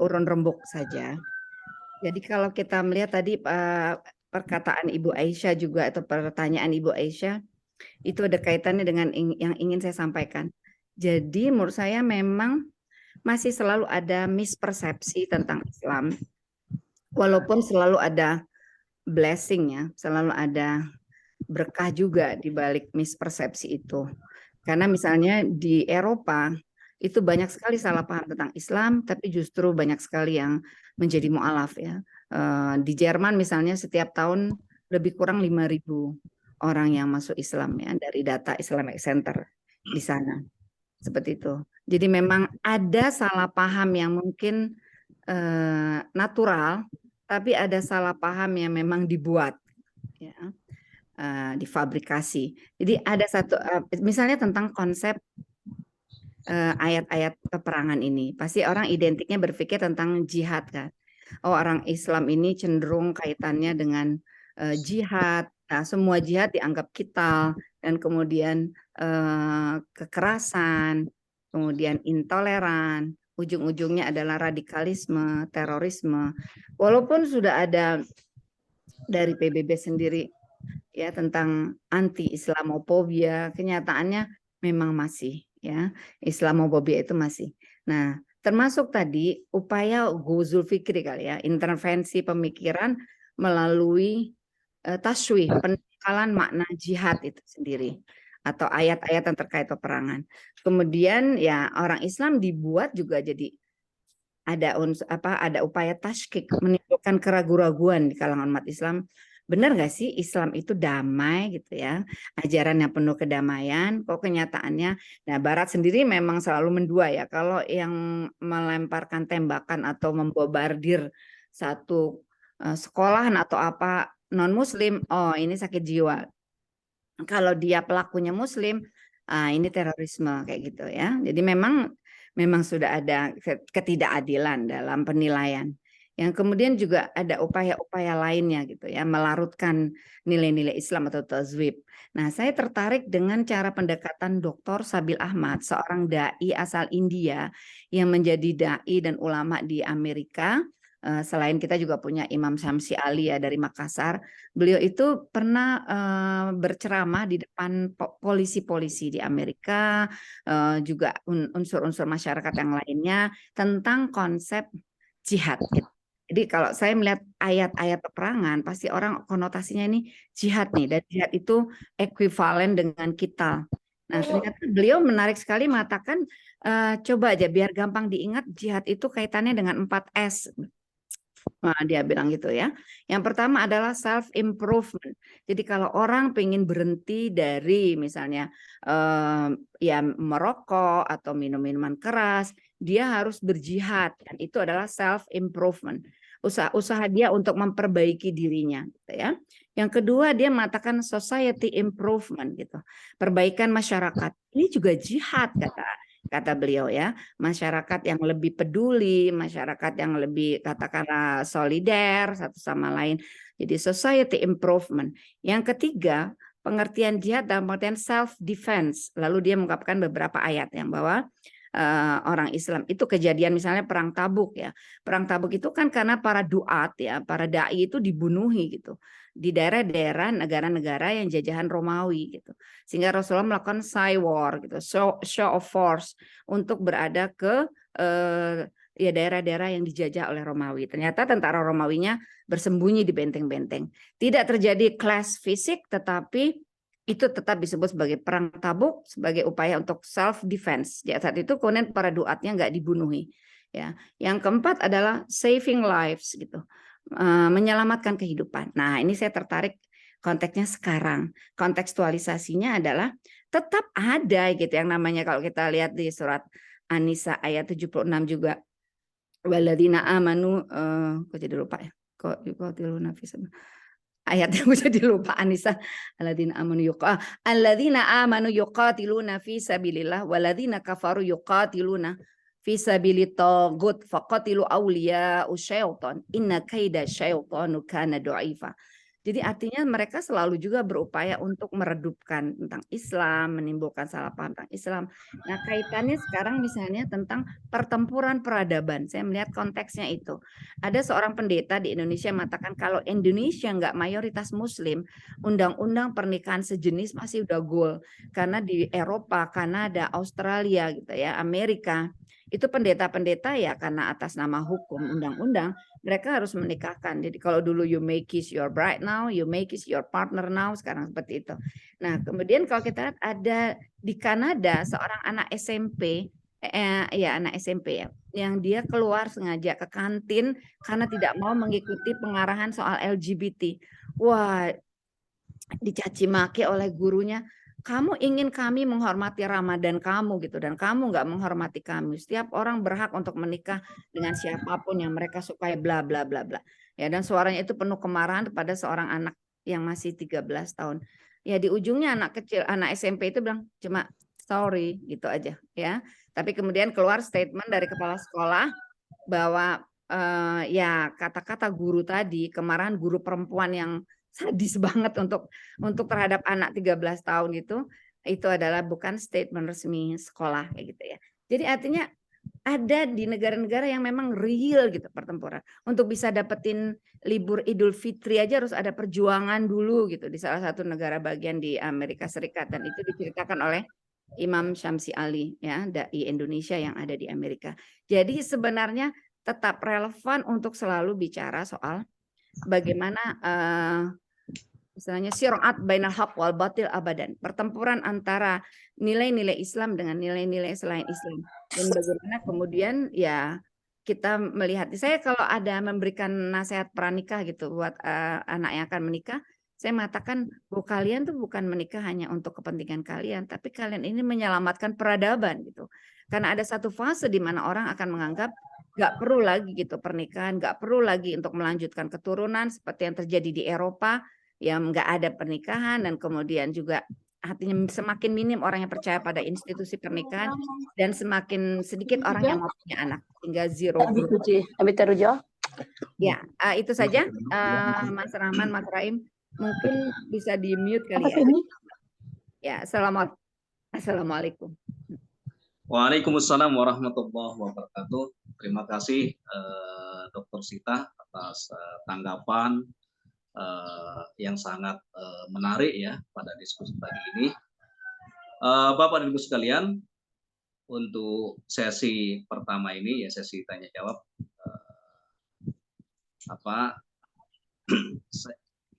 urun rembuk saja. Jadi kalau kita melihat tadi perkataan Ibu Aisyah juga atau pertanyaan Ibu Aisyah itu ada kaitannya dengan yang ingin saya sampaikan. Jadi menurut saya memang masih selalu ada mispersepsi tentang Islam. Walaupun selalu ada blessing ya, selalu ada berkah juga di balik mispersepsi itu. Karena misalnya di Eropa itu banyak sekali salah paham tentang Islam, tapi justru banyak sekali yang menjadi mu'alaf ya. Di Jerman misalnya setiap tahun lebih kurang 5.000 orang yang masuk Islam ya dari data Islamic Center di sana. Seperti itu. Jadi memang ada salah paham yang mungkin natural, tapi ada salah paham yang memang dibuat, ya, difabrikasi. Jadi ada satu, misalnya tentang konsep ayat-ayat peperangan ini, pasti orang identiknya berpikir tentang jihad kan. Oh, orang Islam ini cenderung kaitannya dengan jihad. Nah, semua jihad dianggap kital dan kemudian kekerasan kemudian intoleran, ujung-ujungnya adalah radikalisme, terorisme. Walaupun sudah ada dari PBB sendiri ya tentang anti Islamofobia, kenyataannya memang masih ya Islamofobia itu masih. Nah, termasuk tadi upaya ghuzul fikri kali ya, intervensi pemikiran melalui tasywih, penekalan makna jihad itu sendiri atau ayat-ayat yang terkait peperangan. Kemudian ya orang Islam dibuat juga jadi ada ada upaya tasykik, menimbulkan keraguan-raguan di kalangan umat Islam. Benar nggak sih Islam itu damai gitu ya, ajaran yang penuh kedamaian? Kok kenyataannya, nah Barat sendiri memang selalu mendua ya. Kalau yang melemparkan tembakan atau membombardir satu sekolahan atau apa non Muslim, oh ini sakit jiwa. Kalau dia pelakunya Muslim, ini terorisme kayak gitu ya. Jadi memang sudah ada ketidakadilan dalam penilaian. Yang kemudian juga ada upaya-upaya lainnya gitu ya, melarutkan nilai-nilai Islam atau tazwib. Nah, saya tertarik dengan cara pendekatan Dr. Sabil Ahmad, seorang dai asal India yang menjadi dai dan ulama di Amerika. Selain kita juga punya Imam Syamsi Ali ya dari Makassar. Beliau itu pernah berceramah di depan polisi-polisi di Amerika, juga unsur-unsur masyarakat yang lainnya tentang konsep jihad. Gitu. Jadi kalau saya melihat ayat-ayat peperangan, pasti orang konotasinya ini jihad nih, dan jihad itu ekuivalen dengan kita. Nah, ternyata beliau menarik sekali mengatakan, coba aja biar gampang diingat, jihad itu kaitannya dengan 4S. Nah, dia bilang gitu ya. Yang pertama adalah self improvement. Jadi kalau orang pengen berhenti dari misalnya ya merokok atau minum minuman keras, dia harus berjihad dan itu adalah self improvement. Usaha dia untuk memperbaiki dirinya gitu ya. Yang kedua dia mengatakan society improvement gitu. Perbaikan masyarakat. Ini juga jihad kata beliau ya, masyarakat yang lebih peduli, masyarakat yang lebih katakanlah solider satu sama lain. Jadi society improvement. Yang ketiga, pengertian jihad dalam pengertian self defense. Lalu dia mengungkapkan beberapa ayat yang bahwa orang Islam itu kejadian misalnya perang Tabuk ya. Perang Tabuk itu kan karena para duat ya, para dai itu dibunuhi gitu di daerah-daerah negara-negara yang jajahan Romawi gitu. Sehingga Rasulullah melakukan psy war gitu, show of force untuk berada ke ya daerah-daerah yang dijajah oleh Romawi. Ternyata tentara Romawinya bersembunyi di benteng-benteng. Tidak terjadi clash fisik, tetapi itu tetap disebut sebagai perang Tabuk sebagai upaya untuk self defense. Ya, saat itu kemudian para duatnya nggak dibunuhi. Ya, yang keempat adalah saving lives gitu, menyelamatkan kehidupan. Nah, ini saya tertarik konteksnya sekarang. Kontekstualisasinya adalah tetap ada gitu yang namanya kalau kita lihat di surat An-Nisa ayat 76 juga. Walladzina amanu, kok jadi lupa ya? Kok yuqatiluna fi ayat yang jadi lupa Anissa. Alladzina amanu yuqatiluna fi sabilillah walladzina kafaru yuqatiluna fi sabilit taghut faqatilu awliya usyaitan inna kaida syaitanu kana dha'ifa. Jadi artinya mereka selalu juga berupaya untuk meredupkan tentang Islam, menimbulkan salah paham tentang Islam. Nah, kaitannya sekarang misalnya tentang pertempuran peradaban. Saya melihat konteksnya itu. Ada seorang pendeta di Indonesia mengatakan kalau Indonesia nggak mayoritas Muslim, undang-undang pernikahan sejenis masih udah goal. Karena di Eropa, Kanada, Australia gitu ya, Amerika, itu pendeta-pendeta ya karena atas nama hukum undang-undang mereka harus menikahkan. Jadi kalau dulu you make kiss your bride now, you make kiss your partner now, sekarang seperti itu. Nah, kemudian kalau kita lihat ada di Kanada seorang anak SMP, anak SMP ya, yang dia keluar sengaja ke kantin karena tidak mau mengikuti pengarahan soal LGBT. Wah, dicaci maki oleh gurunya. Kamu ingin kami menghormati Ramadan kamu gitu dan kamu nggak menghormati kami. Setiap orang berhak untuk menikah dengan siapapun yang mereka sukai bla bla bla bla. Ya, dan suaranya itu penuh kemarahan kepada seorang anak yang masih 13 tahun. Ya, di ujungnya anak kecil, anak SMP itu bilang cuma sorry gitu aja ya. Tapi kemudian keluar statement dari kepala sekolah bahwa ya kata-kata guru tadi, kemarahan guru perempuan yang sadis banget untuk terhadap anak 13 tahun itu adalah bukan statement resmi sekolah kayak gitu ya. Jadi artinya ada di negara-negara yang memang real gitu pertempuran. Untuk bisa dapetin libur Idul Fitri aja harus ada perjuangan dulu gitu di salah satu negara bagian di Amerika Serikat, dan itu diceritakan oleh Imam Syamsi Ali ya, dai Indonesia yang ada di Amerika. Jadi sebenarnya tetap relevan untuk selalu bicara soal bagaimana istilahnya sirat bainal haq wal batil abadan, pertempuran antara nilai-nilai Islam dengan nilai-nilai selain Islam, dan bagaimana kemudian ya kita melihat. Saya kalau ada memberikan nasihat pranikah gitu buat anak yang akan menikah, saya mengatakan bahwa kalian tuh bukan menikah hanya untuk kepentingan kalian, tapi kalian ini menyelamatkan peradaban gitu. Karena ada satu fase di mana orang akan menganggap nggak perlu lagi gitu pernikahan, nggak perlu lagi untuk melanjutkan keturunan seperti yang terjadi di Eropa, yang nggak ada pernikahan, dan kemudian juga artinya semakin minim orang yang percaya pada institusi pernikahan dan semakin sedikit orang yang mau punya anak, hingga zero growth. Ya, itu saja Mas Rahman, Mas Raim, mungkin bisa di mute kali ya. Ya, assalamualaikum. Waalaikumsalam warahmatullahi wabarakatuh. Terima kasih Dr. Sita atas tanggapan yang sangat menarik ya pada diskusi pagi ini. Bapak dan Ibu sekalian, untuk sesi pertama ini ya sesi tanya jawab,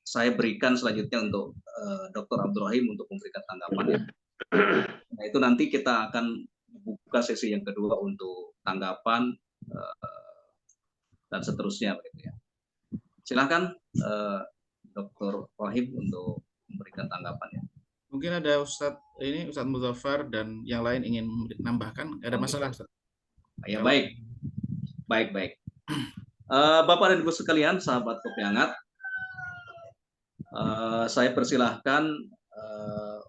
saya berikan selanjutnya untuk Dr. Abdul Rahim untuk memberikan tanggapannya. Nah, itu nanti kita akan buka sesi yang kedua untuk tanggapan dan seterusnya begitu ya. Silakan Dr. Rahim untuk memberikan tanggapannya. Mungkin ada Ustadz Muzaffar dan yang lain ingin menambahkan, ada masalah Ustadz? Ya, baik. Bapak dan Ibu sekalian, sahabat Kopi Hangat, saya persilahkan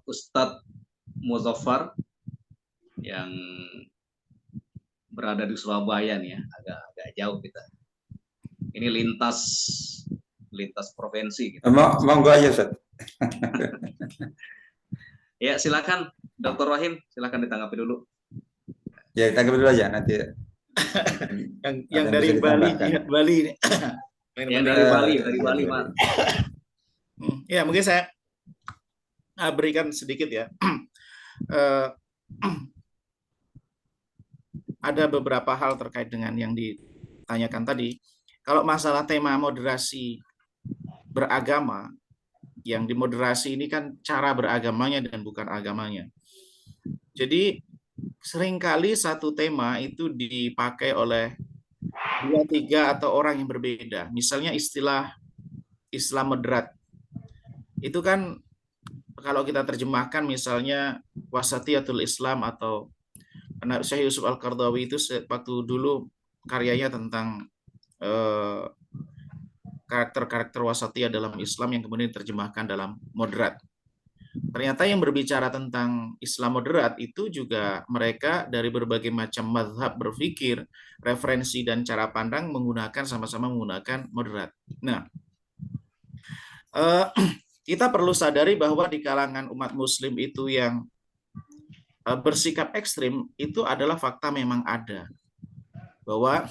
Ustadz Muzaffar yang berada di Surabaya nih ya, agak jauh kita. Ini lintas provinsi. Gitu. Monggo aja, Ustaz. Ya, silakan Dr. Rahim, silakan ditanggapi dulu. Ya, ditanggapi dulu aja nanti. yang dari Bali ini. Yang dari Bali, Mas. Ya, mungkin saya berikan sedikit ya. Ada beberapa hal terkait dengan yang ditanyakan tadi. Kalau masalah tema moderasi beragama, yang dimoderasi ini kan cara beragamanya dan bukan agamanya. Jadi seringkali satu tema itu dipakai oleh 2-3 atau orang yang berbeda. Misalnya istilah Islam moderat. Itu kan kalau kita terjemahkan misalnya wasatiyatul Islam, atau Syekh Yusuf Al-Qaradawi itu waktu dulu karyanya tentang karakter-karakter wasatiyah dalam Islam yang kemudian diterjemahkan dalam moderat. Ternyata yang berbicara tentang Islam moderat itu juga mereka dari berbagai macam mazhab berpikir, referensi dan cara pandang sama-sama menggunakan moderat. Nah, kita perlu sadari bahwa di kalangan umat Muslim itu yang bersikap ekstrim itu adalah fakta, memang ada. Bahwa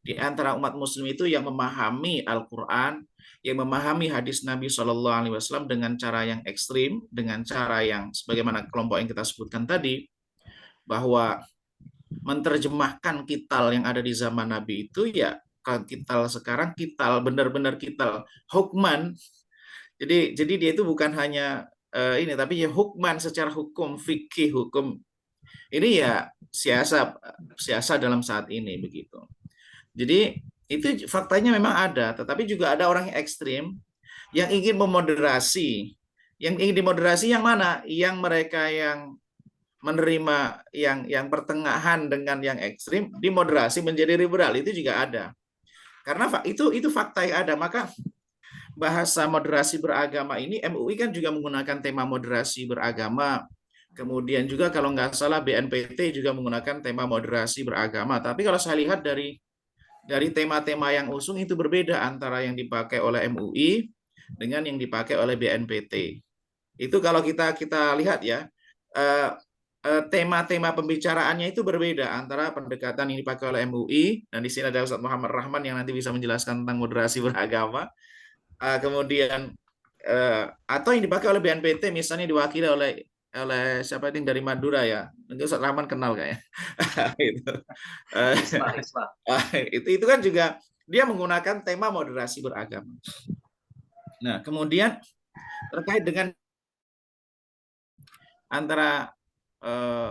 di antara umat Muslim itu yang memahami Al-Quran, yang memahami hadis Nabi SAW dengan cara yang ekstrim, dengan cara yang sebagaimana kelompok yang kita sebutkan tadi, bahwa menerjemahkan kital yang ada di zaman Nabi itu ya kital sekarang, kital benar-benar kital hukman. Jadi dia itu bukan hanya ini, tapi ya hukman secara hukum, fikih hukum. Ini ya siasa dalam saat ini begitu. Jadi itu faktanya memang ada, tetapi juga ada orang yang ekstrim yang ingin memoderasi. Yang ingin dimoderasi yang mana? Yang mereka yang menerima yang pertengahan dengan yang ekstrim dimoderasi menjadi liberal, itu juga ada. Karena itu fakta yang ada. Maka bahasa moderasi beragama ini MUI kan juga menggunakan tema moderasi beragama. Kemudian juga kalau nggak salah BNPT juga menggunakan tema moderasi beragama. Tapi kalau saya lihat dari tema-tema yang usung itu berbeda antara yang dipakai oleh MUI dengan yang dipakai oleh BNPT. Itu kalau kita lihat ya, tema-tema pembicaraannya itu berbeda antara pendekatan yang dipakai oleh MUI, dan di sini ada Ustadz Muhammad Rahman yang nanti bisa menjelaskan tentang moderasi beragama. Kemudian atau yang dipakai oleh BNPT misalnya diwakili oleh siapa itu dari Madura ya, mungkin Ustadz Rahman kenal kayaknya. Itu kan juga dia menggunakan tema moderasi beragama. Nah, kemudian terkait dengan antara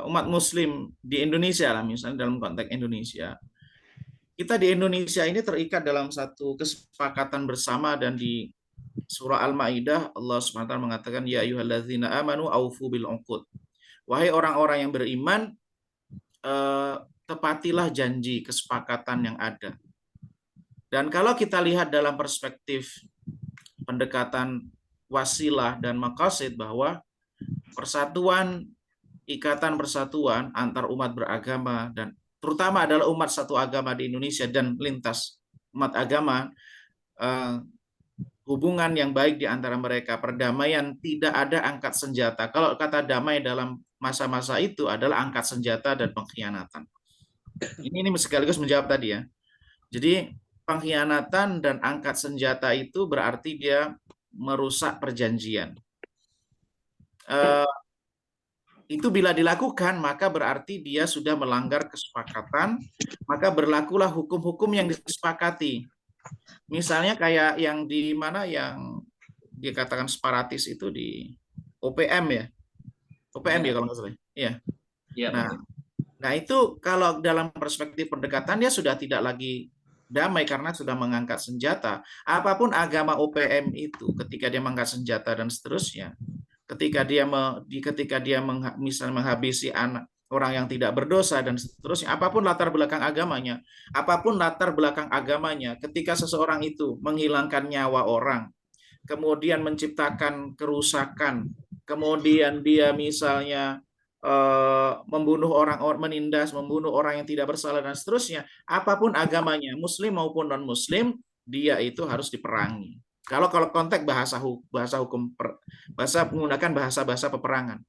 umat Muslim di Indonesia lah, misalnya dalam konteks Indonesia, kita di Indonesia ini terikat dalam satu kesepakatan bersama, dan di surah Al-Maidah Allah SWT mengatakan ya ayyuhalladzina amanu aufu bil uqud. Wahai orang-orang yang beriman, tepatilah janji kesepakatan yang ada. Dan kalau kita lihat dalam perspektif pendekatan wasilah dan maqasid, bahwa persatuan, ikatan persatuan antar umat beragama, dan terutama adalah umat satu agama di Indonesia dan lintas umat agama, hubungan yang baik di antara mereka, perdamaian, tidak ada angkat senjata. Kalau kata damai dalam masa-masa itu adalah angkat senjata dan pengkhianatan. Ini sekaligus menjawab tadi ya. Jadi pengkhianatan dan angkat senjata itu berarti dia merusak perjanjian. Itu bila dilakukan maka berarti dia sudah melanggar kesepakatan, maka berlakulah hukum-hukum yang disepakati. Misalnya kayak yang di mana yang dikatakan separatis itu di OPM ya. OPM ya kalau nggak salah. Iya. Ya, Nah itu kalau dalam perspektif pendekatan dia sudah tidak lagi damai karena sudah mengangkat senjata. Apapun agama OPM itu, ketika dia mengangkat senjata dan seterusnya, ketika dia misalnya menghabisi anak orang yang tidak berdosa dan seterusnya, apapun latar belakang agamanya, ketika seseorang itu menghilangkan nyawa orang, kemudian menciptakan kerusakan, kemudian dia misalnya membunuh membunuh orang yang tidak bersalah dan seterusnya, apapun agamanya, muslim maupun non muslim, dia itu harus diperangi. Kalau konteks menggunakan bahasa peperangan.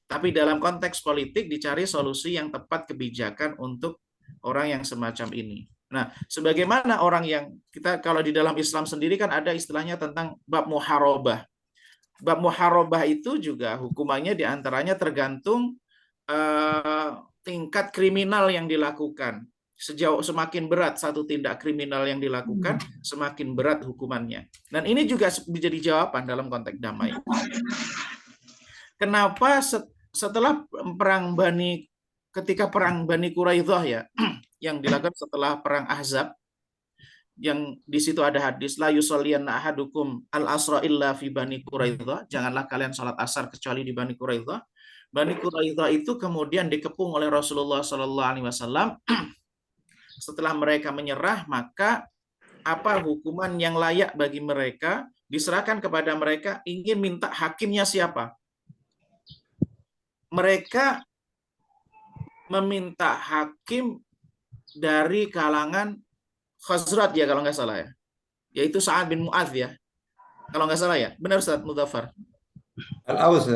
Tapi dalam konteks politik dicari solusi yang tepat, kebijakan untuk orang yang semacam ini. Nah, sebagaimana orang yang kalau di dalam Islam sendiri kan ada istilahnya tentang bab muharabah. Bab muharabah itu juga hukumannya diantaranya tergantung tingkat kriminal yang dilakukan. Semakin berat satu tindak kriminal yang dilakukan, semakin berat hukumannya. Dan ini juga menjadi jawaban dalam konteks damai. Kenapa setelah ketika perang Bani Quraidzah ya, yang dilakukan setelah perang Ahzab, yang di situ ada hadis la yusalliyanna ahadukum al-asra illa fi Bani Quraidzah, janganlah kalian salat asar kecuali di Bani Quraidzah. Bani Quraidzah itu kemudian dikepung oleh Rasulullah SAW. Setelah mereka menyerah, maka apa hukuman yang layak bagi mereka diserahkan kepada mereka. Ingin minta hakimnya siapa? Mereka meminta hakim dari kalangan Khazraj ya kalau nggak salah ya, yaitu Sa'ad bin Mu'adz ya, kalau nggak salah ya, benar Ustaz Mudzaffar? Al-Aus.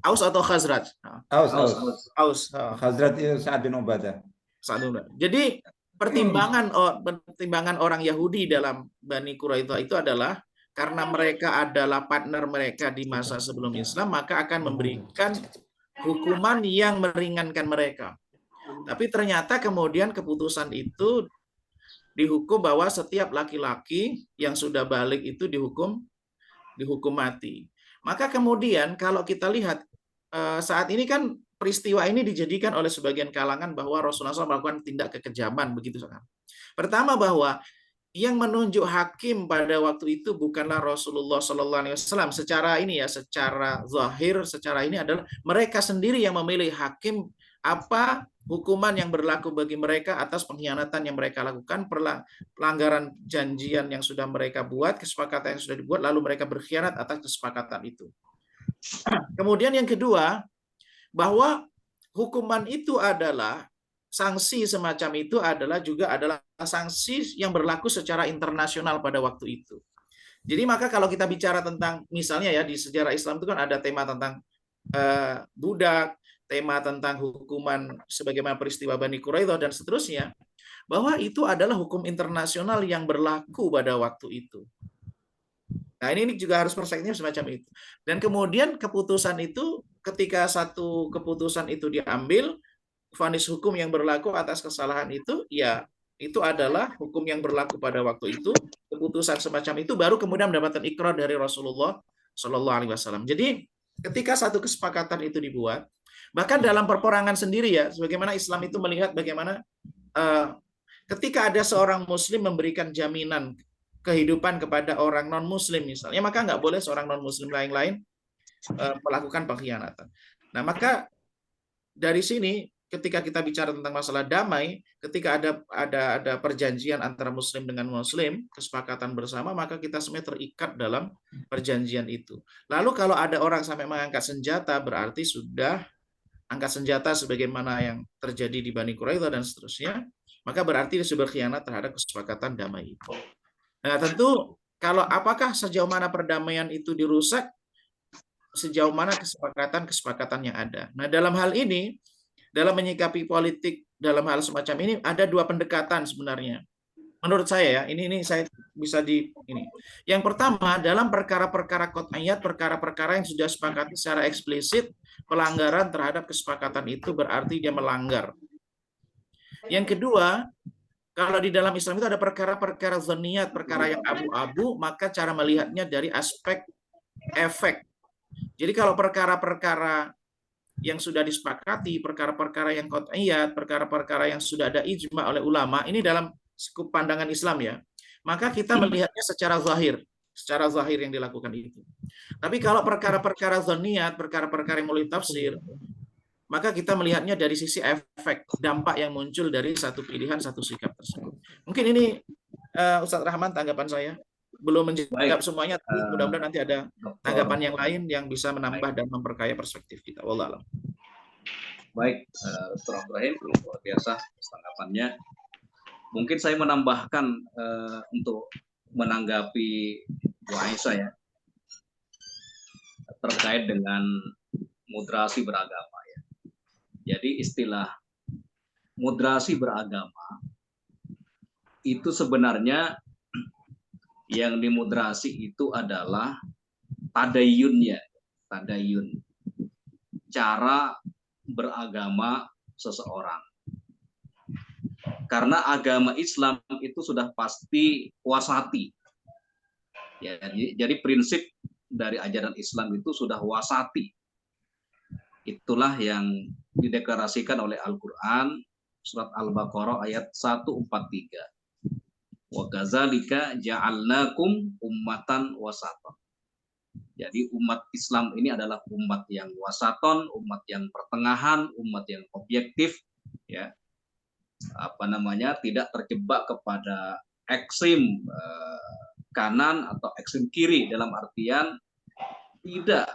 Aus atau Khazraj? Aus. Khazraj itu Sa'ad bin Ubadah. Jadi pertimbangan orang Yahudi dalam Bani Quraidzah itu adalah karena mereka adalah partner mereka di masa sebelum Islam, maka akan memberikan hukuman yang meringankan mereka. Tapi ternyata kemudian keputusan itu dihukum bahwa setiap laki-laki yang sudah balik itu dihukum mati. Maka kemudian kalau kita lihat saat ini kan peristiwa ini dijadikan oleh sebagian kalangan bahwa Rasulullah SAW melakukan tindak kekejaman begitu kan. Pertama bahwa yang menunjuk hakim pada waktu itu bukanlah Rasulullah SAW secara zahir, secara ini adalah mereka sendiri yang memilih hakim, apa hukuman yang berlaku bagi mereka atas pengkhianatan yang mereka lakukan, pelanggaran janjian yang sudah mereka buat, kesepakatan yang sudah dibuat, lalu mereka berkhianat atas kesepakatan itu. Kemudian yang kedua, bahwa hukuman itu adalah sanksi semacam itu adalah sanksi yang berlaku secara internasional pada waktu itu. Jadi maka kalau kita bicara tentang misalnya ya di sejarah Islam itu kan ada tema tentang budak, tema tentang hukuman sebagaimana peristiwa Bani Quraidah dan seterusnya, bahwa itu adalah hukum internasional yang berlaku pada waktu itu. Nah, ini juga harus perspektifnya semacam itu. Dan kemudian keputusan itu, ketika satu keputusan itu diambil, vonis hukum yang berlaku atas kesalahan itu, ya itu adalah hukum yang berlaku pada waktu itu. Keputusan semacam itu baru kemudian mendapatkan ikrar dari Rasulullah Shallallahu Alaihi Wasallam. Jadi ketika satu kesepakatan itu dibuat, bahkan dalam perperangan sendiri ya, sebagaimana Islam itu melihat bagaimana ketika ada seorang Muslim memberikan jaminan kehidupan kepada orang non-Muslim misalnya, maka nggak boleh seorang non-Muslim lain-lain melakukan pengkhianatan. Nah, maka dari sini ketika kita bicara tentang masalah damai, ketika ada perjanjian antara Muslim dengan Muslim, kesepakatan bersama, maka kita semua terikat dalam perjanjian itu. Lalu kalau ada orang sampai mengangkat senjata, berarti sudah angkat senjata sebagaimana yang terjadi di Bani Quraidah dan seterusnya, maka berarti dia sudah berkhianat terhadap kesepakatan damai itu. Nah, tentu kalau apakah sejauh mana perdamaian itu dirusak, sejauh mana kesepakatan yang ada. Nah, dalam hal ini, dalam menyikapi politik dalam hal semacam ini ada dua pendekatan sebenarnya. Menurut saya ya, ini saya bisa ini. Yang pertama, dalam perkara-perkara qat'iyat, perkara-perkara yang sudah sepakati secara eksplisit, pelanggaran terhadap kesepakatan itu berarti dia melanggar. Yang kedua, kalau di dalam Islam itu ada perkara-perkara dzanniyat, perkara yang abu-abu, maka cara melihatnya dari aspek efek. Jadi kalau perkara-perkara yang sudah disepakati, perkara-perkara yang qat'iyat, perkara-perkara yang sudah ada ijma oleh ulama, ini dalam skup pandangan Islam ya, maka kita melihatnya secara zahir yang dilakukan itu. Tapi kalau perkara-perkara dzanniyat, perkara-perkara yang mulai tafsir, maka kita melihatnya dari sisi efek, dampak yang muncul dari satu pilihan, satu sikap tersebut. Mungkin ini Ustadz Rahman tanggapan saya. Belum menjawab semuanya, tapi mudah-mudahan nanti ada tanggapan yang lain yang bisa menambah dan memperkaya perspektif kita. Wallahualam. Baik, Dr. Ibrahim, luar biasa tanggapannya. Mungkin saya menambahkan untuk menanggapi Bu Aisyah ya, terkait dengan moderasi beragama ya. Jadi istilah moderasi beragama itu sebenarnya yang dimoderasi itu adalah tadayunnya, tadayun, cara beragama seseorang. Karena agama Islam itu sudah pasti wasati. Ya, jadi prinsip dari ajaran Islam itu sudah wasati. Itulah yang dideklarasikan oleh Al-Quran, surat Al-Baqarah ayat 143. Wa kadzalika ja'alnakum ummatan wasatan. Jadi umat Islam ini adalah umat yang wasaton, umat yang pertengahan, umat yang objektif, ya. Tidak terjebak kepada ekstrim kanan atau ekstrim kiri, dalam artian tidak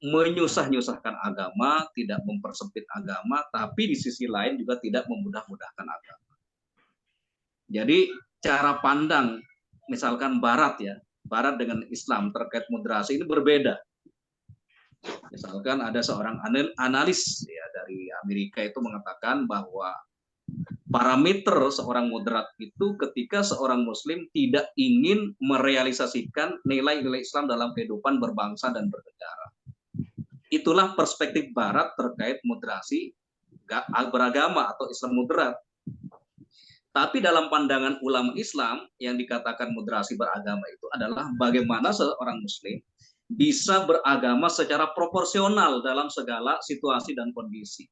menyusah-nyusahkan agama, tidak mempersempit agama, tapi di sisi lain juga tidak memudah-mudahkan agama. Jadi cara pandang misalkan Barat ya, Barat dengan Islam terkait moderasi ini berbeda. Misalkan ada seorang analis ya dari Amerika itu mengatakan bahwa parameter seorang moderat itu ketika seorang Muslim tidak ingin merealisasikan nilai-nilai Islam dalam kehidupan berbangsa dan bernegara. Itulah perspektif Barat terkait moderasi beragama atau Islam moderat. Tapi dalam pandangan ulama Islam yang dikatakan moderasi beragama itu adalah bagaimana seorang Muslim bisa beragama secara proporsional dalam segala situasi dan kondisi.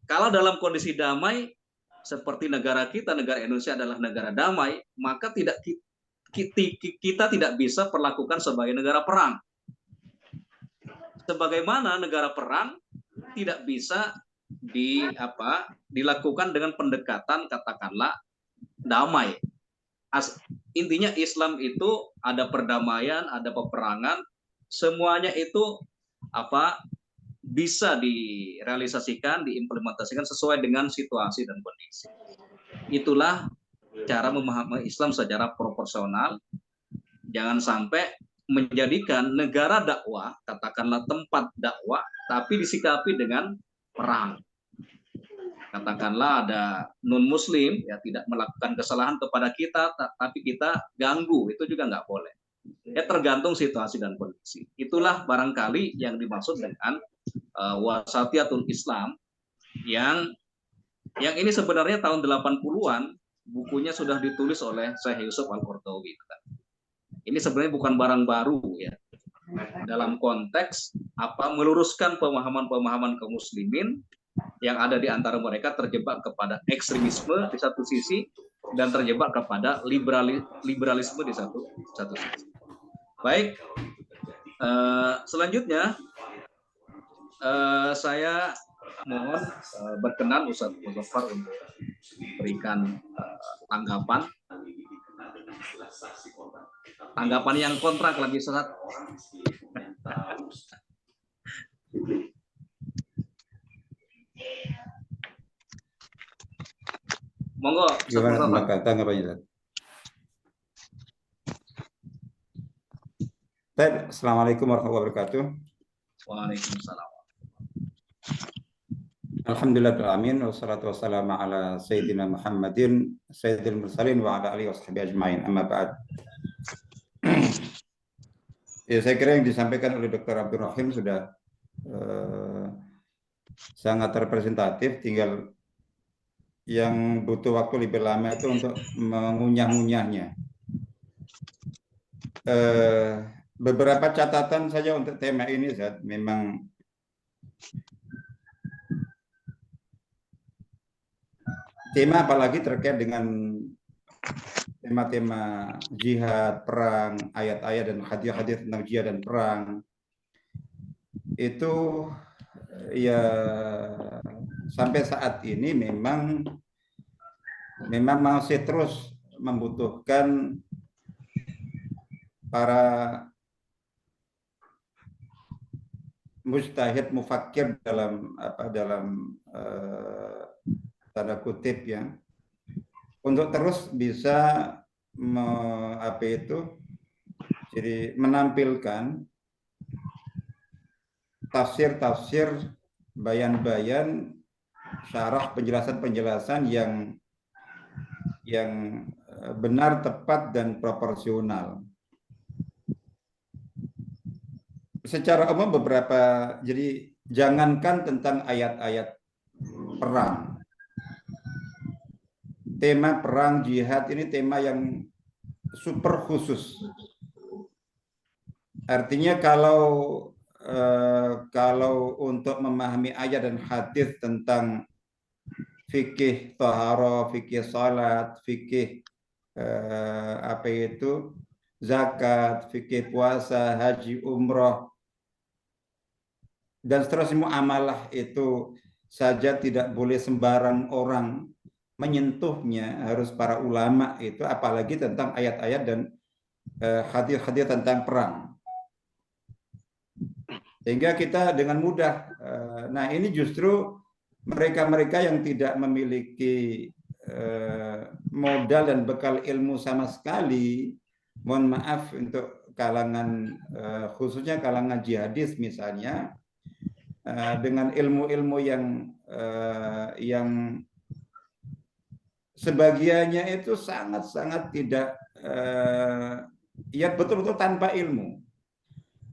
Kalau dalam kondisi damai, seperti negara kita, negara Indonesia adalah negara damai, maka kita tidak bisa perlakukan sebagai negara perang. Sebagaimana negara perang tidak bisa dilakukan dengan pendekatan katakanlah damai. Intinya Islam itu ada perdamaian, ada peperangan, semuanya itu bisa direalisasikan, diimplementasikan sesuai dengan situasi dan kondisi. Itulah cara memahami Islam secara proporsional. Jangan sampai menjadikan negara dakwah, katakanlah tempat dakwah, tapi disikapi dengan perang. Katakanlah ada non-muslim ya tidak melakukan kesalahan kepada kita, tapi kita ganggu, itu juga nggak boleh. Ya tergantung situasi dan kondisi. Itulah barangkali yang dimaksud dengan wasatiyatul Islam yang ini sebenarnya tahun 80-an bukunya sudah ditulis oleh Syekh Yusuf Al-Qaradawi. Ini sebenarnya bukan barang baru ya. Dalam konteks meluruskan pemahaman-pemahaman kaum muslimin yang ada di antara mereka terjebak kepada ekstremisme di satu sisi dan terjebak kepada liberalisme di satu sisi. Baik, selanjutnya saya mohon berkenan Ustaz Muzaffar untuk berikan tanggapan yang kontrak lagi Ustaz. Monggo. Gimana tanggapannya? Assalamualaikum warahmatullahi wabarakatuh. Waalaikumsalam. Alhamdulillahirrahmanirrahim. Wassalatu wassalamu ala Sayyidina Muhammadin Sayyidil Mursalin wa ala alihi washabihi ajma'in. Amma ba'd. Ya, saya kira yang disampaikan oleh Dr. Abdul Rahim sudah sangat representatif. Tinggal yang butuh waktu lebih lama itu untuk mengunyah-ngunyahnya. Beberapa catatan saja untuk tema ini, Zat. Memang tema apalagi terkait dengan tema-tema jihad, perang, ayat-ayat dan hadis-hadis tentang jihad dan perang itu ya sampai saat ini memang masih terus membutuhkan para mujtahid mufakir dalam tanda kutip ya, untuk terus bisa jadi menampilkan tafsir-tafsir, bayan-bayan, syarah, penjelasan-penjelasan yang benar, tepat, dan proporsional. Secara umum jadi jangankan tentang ayat-ayat perang, tema perang jihad ini tema yang super khusus. Artinya kalau untuk memahami ayat dan hadis tentang fikih taharah, fikih salat, fikih zakat, fikih puasa, haji, umroh, dan seterusnya muamalah itu saja tidak boleh sembarang orang menyentuhnya, harus para ulama itu, apalagi tentang ayat-ayat dan hadis-hadis tentang perang. Sehingga kita dengan mudah, nah ini justru mereka-mereka yang tidak memiliki modal dan bekal ilmu sama sekali, mohon maaf untuk kalangan khususnya kalangan jihadis misalnya, dengan ilmu-ilmu yang sebagiannya itu sangat-sangat tidak ya betul-betul tanpa ilmu.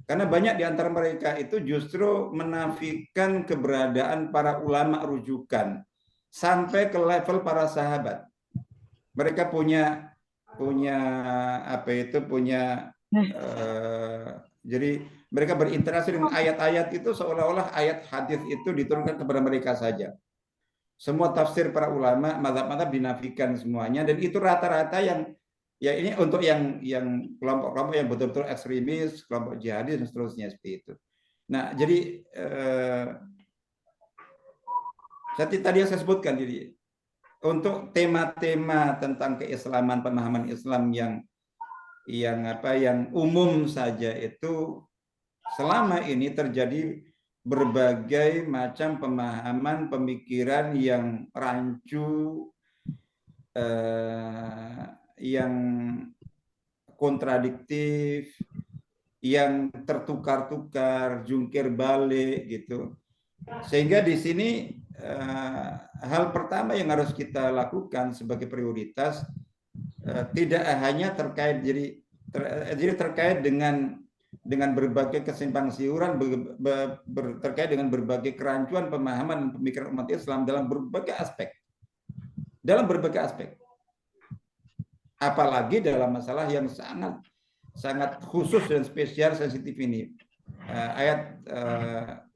Karena banyak di antara mereka itu justru menafikan keberadaan para ulama rujukan sampai ke level para sahabat. Mereka punya jadi mereka berinteraksi dengan ayat-ayat itu seolah-olah ayat hadis itu diturunkan kepada mereka saja. Semua tafsir para ulama, mazhab-mazhab dinafikan semuanya, dan itu rata-rata yang ya ini untuk yang kelompok-kelompok yang betul-betul ekstremis, kelompok jihadis dan seterusnya seperti itu. Nah, jadi tadi yang saya sebutkan, jadi untuk tema-tema tentang keislaman, pemahaman Islam yang umum saja itu selama ini terjadi berbagai macam pemahaman, pemikiran yang rancu, yang kontradiktif, yang tertukar-tukar, jungkir balik gitu. Sehingga di sini hal pertama yang harus kita lakukan sebagai prioritas tidak hanya terkait jadi terkait dengan berbagai kesimpang siuran, terkait dengan berbagai kerancuan pemahaman dan pemikiran umat Islam dalam berbagai aspek. Dalam berbagai aspek. Apalagi dalam masalah yang sangat khusus dan spesial sensitif ini.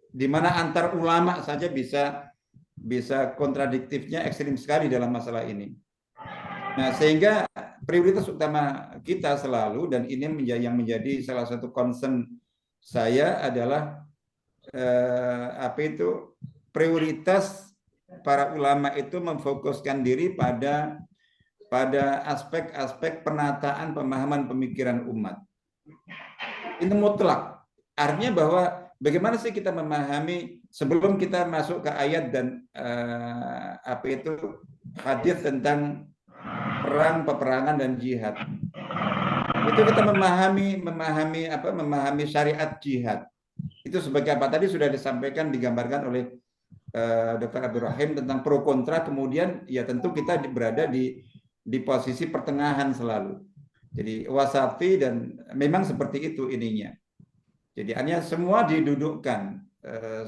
Di mana antar ulama saja bisa kontradiktifnya ekstrim sekali dalam masalah ini. Nah, sehingga prioritas utama kita selalu, dan ini yang menjadi salah satu concern saya adalah prioritas para ulama itu memfokuskan diri pada aspek-aspek penataan pemahaman pemikiran umat. Ini mutlak. Artinya bahwa bagaimana sih kita memahami sebelum kita masuk ke ayat dan hadis tentang perang, peperangan dan jihad. Itu kita memahami syariat jihad. Itu sebagai apa? Tadi sudah disampaikan, digambarkan oleh Dr. Abdul Rahim tentang pro kontra. Kemudian ya tentu kita berada di posisi pertengahan selalu. Jadi wasati, dan memang seperti itu ininya. Jadi hanya semua didudukkan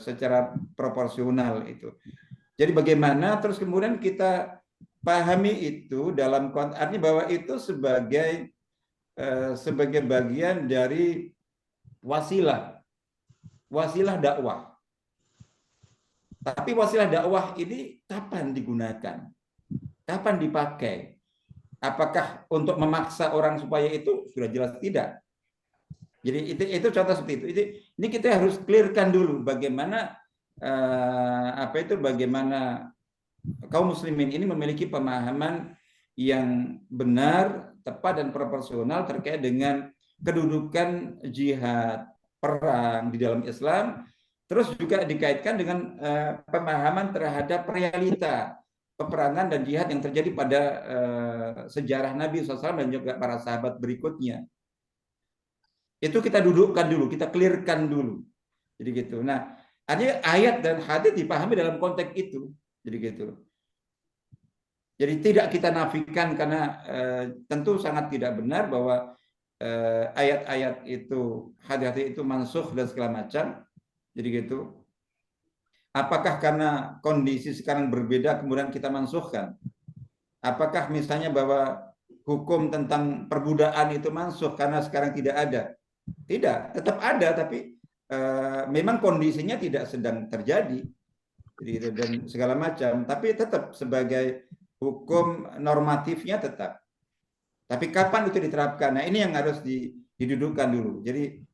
secara proporsional itu. Jadi bagaimana terus kemudian kita pahami itu dalam konteks, artinya bahwa itu sebagai bagian dari wasilah dakwah. Tapi wasilah dakwah ini kapan digunakan? Kapan dipakai? Apakah untuk memaksa orang supaya itu? Sudah jelas tidak. Jadi itu contoh seperti itu. Ini kita harus clearkan dulu bagaimana bagaimana kaum muslimin ini memiliki pemahaman yang benar, tepat dan proporsional terkait dengan kedudukan jihad, perang di dalam Islam, terus juga dikaitkan dengan pemahaman terhadap realita peperangan dan jihad yang terjadi pada sejarah Nabi SAW dan juga para sahabat berikutnya. Itu kita dudukkan dulu, kita clearkan dulu. Jadi gitu. Nah, artinya ayat dan hadis dipahami dalam konteks itu. Jadi gitu. Jadi tidak kita nafikan karena tentu sangat tidak benar bahwa ayat-ayat itu, hadis-hadis itu mansukh dan segala macam. Jadi gitu. Apakah karena kondisi sekarang berbeda kemudian kita mansukhkan? Apakah misalnya bahwa hukum tentang perbudakan itu mansukh karena sekarang tidak ada? Tidak, tetap ada, tapi memang kondisinya tidak sedang terjadi. Jadi, dan segala macam, tapi tetap sebagai hukum normatifnya tetap. Tapi kapan itu diterapkan? Nah, ini yang harus didudukkan dulu. Jadi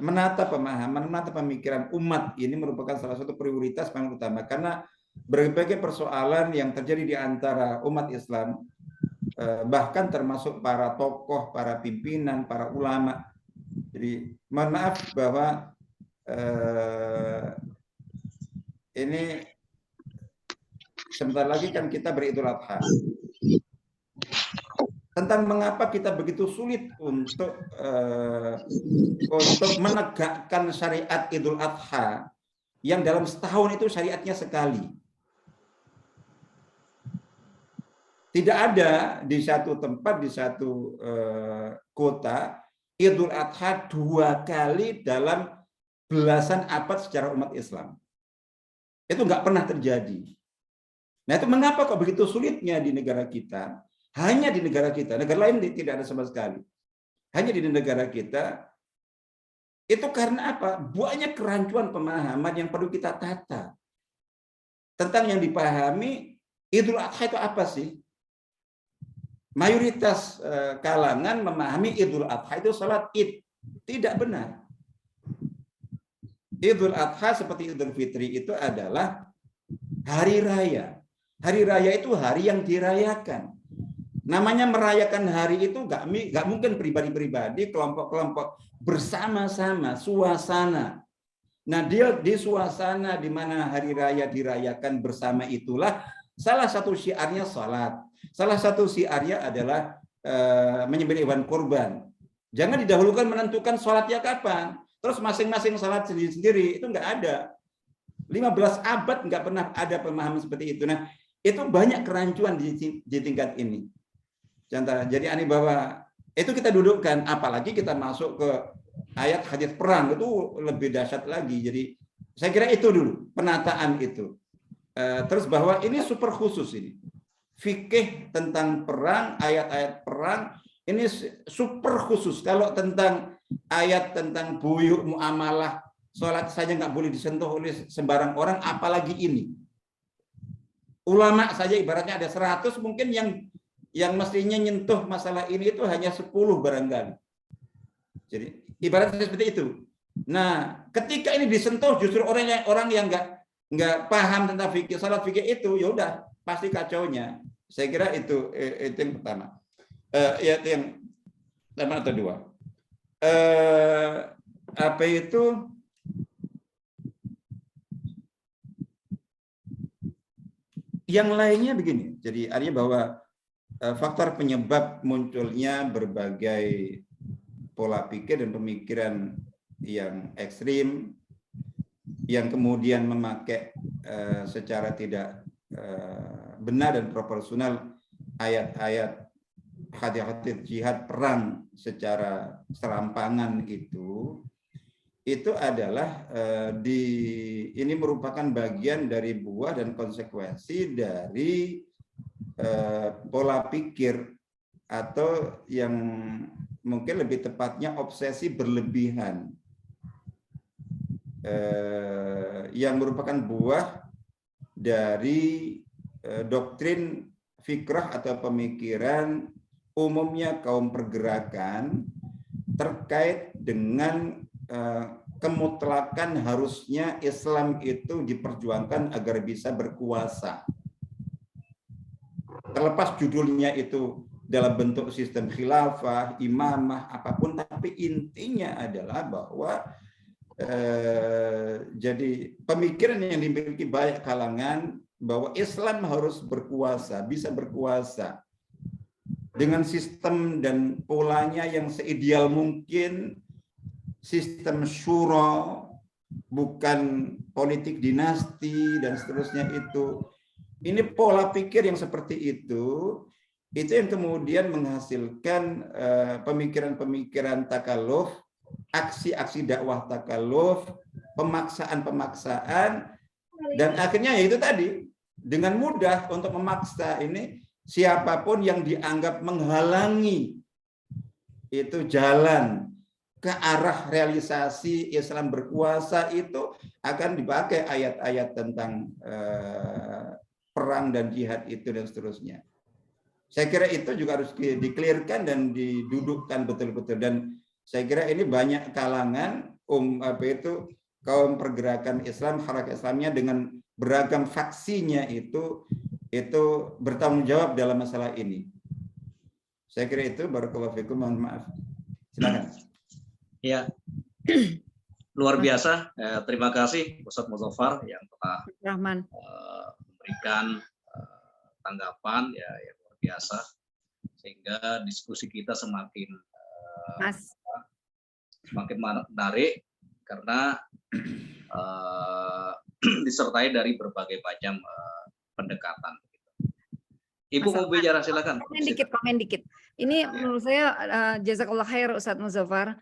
menata pemahaman, menata pemikiran umat ini merupakan salah satu prioritas paling utama, karena berbagai persoalan yang terjadi di antara umat Islam, bahkan termasuk para tokoh, para pimpinan, para ulama. Jadi mohon maaf bahwa ini sebentar lagi kan kita beridul adha. Tentang mengapa kita begitu sulit untuk menegakkan syariat Idul Adha yang dalam setahun itu syariatnya sekali. Tidak ada di satu tempat, di satu kota Idul Adha 2 kali dalam belasan abad sejarah umat Islam. Itu nggak pernah terjadi. Nah, itu mengapa kok begitu sulitnya di negara kita? Hanya di negara kita, negara lain tidak ada sama sekali. Hanya di negara kita, itu karena apa? Banyak kerancuan pemahaman yang perlu kita tata. Tentang yang dipahami, Idul Adha itu apa sih? Mayoritas kalangan memahami Idul Adha itu salat Id. Tidak benar. Idul Adha seperti Idul Fitri itu adalah hari raya. Hari raya itu hari yang dirayakan. Namanya merayakan hari itu nggak mungkin pribadi-pribadi, kelompok-kelompok, bersama-sama, suasana. Nah, dia di suasana di mana hari raya dirayakan bersama itulah salah satu syiarnya salat. Salah satu syiarnya adalah menyembelih hewan kurban. Jangan didahulukan menentukan sholatnya kapan. Terus masing-masing sholat sendiri-sendiri, itu nggak ada. 15 abad nggak pernah ada pemahaman seperti itu. Nah, itu banyak kerancuan di tingkat ini. Contoh, jadi aneh bahwa itu kita dudukkan, apalagi kita masuk ke ayat hadis perang, itu lebih dahsyat lagi. Jadi saya kira itu dulu, penataan itu. Terus bahwa ini super khusus ini. Fikih tentang perang, ayat-ayat perang, ini super khusus. Kalau tentang ayat tentang buyuk, muamalah, sholat saja nggak boleh disentuh oleh sembarang orang, apalagi ini. Ulama saja ibaratnya ada 100, mungkin yang mestinya nyentuh masalah ini itu hanya 10 barangkali. Jadi ibaratnya seperti itu. Nah, ketika ini disentuh justru orang yang nggak paham tentang fikih, salat fikih itu, ya udah pasti kacaunya. Saya kira itu yang pertama. Ya yang pertama atau dua. Apa itu? Yang lainnya begini. Jadi artinya bahwa faktor penyebab munculnya berbagai pola pikir dan pemikiran yang ekstrim, yang kemudian memakai secara tidak benar dan proporsional ayat-ayat hadis-hadis jihad perang secara serampangan itu adalah ini merupakan bagian dari buah dan konsekuensi dari pola pikir atau yang mungkin lebih tepatnya obsesi berlebihan yang merupakan buah dari doktrin fikrah atau pemikiran umumnya kaum pergerakan terkait dengan kemutlakan harusnya Islam itu diperjuangkan agar bisa berkuasa. Terlepas judulnya itu dalam bentuk sistem khilafah, imamah, apapun, tapi intinya adalah bahwa jadi pemikiran yang dimiliki banyak kalangan bahwa Islam harus berkuasa, bisa berkuasa dengan sistem dan polanya yang seideal mungkin, sistem syura, bukan politik dinasti dan seterusnya itu. Ini pola pikir yang seperti itu yang kemudian menghasilkan pemikiran-pemikiran takaluf, aksi-aksi dakwah takaluf, pemaksaan-pemaksaan, dan akhirnya ya itu tadi, dengan mudah untuk memaksa ini siapapun yang dianggap menghalangi itu jalan ke arah realisasi Islam berkuasa itu akan dipakai ayat-ayat tentang perang dan jihad itu dan seterusnya. Saya kira itu juga harus di-clearkan dan didudukkan betul-betul, dan saya kira ini banyak kalangan kaum pergerakan Islam, harakat Islamnya dengan beragam faksinya itu bertanggung jawab dalam masalah ini. Saya kira itu. Barakallahu fikum, mohon maaf. Silakan. Ya, luar biasa. Terima kasih Ustadz Muzaffar yang telah memberikan tanggapan yang luar biasa, sehingga diskusi kita semakin menarik karena disertai dari berbagai macam pendekatan. Ibu mau bicara, silakan. Komen dikit. Ini menurut saya jazakallah khair Ustadz Muzaffar.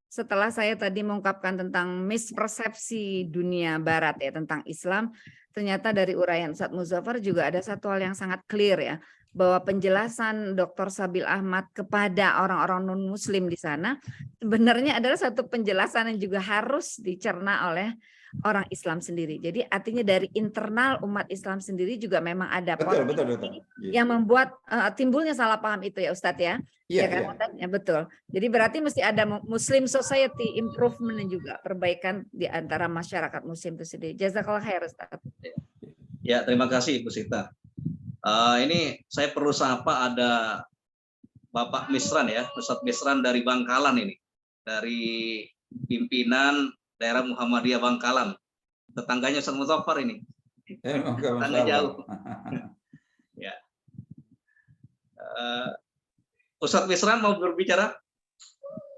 Setelah saya tadi mengungkapkan tentang mispersepsi dunia barat ya tentang Islam, ternyata dari uraian Ustadz Muzaffar juga ada satu hal yang sangat clear ya, bahwa penjelasan Dr. Sabil Ahmad kepada orang-orang non-muslim di sana sebenarnya adalah satu penjelasan yang juga harus dicerna oleh orang Islam sendiri. Jadi artinya dari internal umat Islam sendiri juga memang ada betul. yang membuat timbulnya salah paham itu ya Ustadz ya. Iya, kan? Ya betul. Jadi berarti mesti ada Muslim society improvement juga, perbaikan di antara masyarakat muslim itu sendiri. Jazakallah khair Ustadz. Ya, terima kasih Ibu Sita. Ini saya perlu sapa, ada Bapak Misran ya, Ustadz Misran dari Bangkalan ini, dari pimpinan daerah Muhammadiyah Bangkalan, tetangganya Ustadz Muzaffar ini, tetangga jauh. Ya, Ustadz Misran mau berbicara?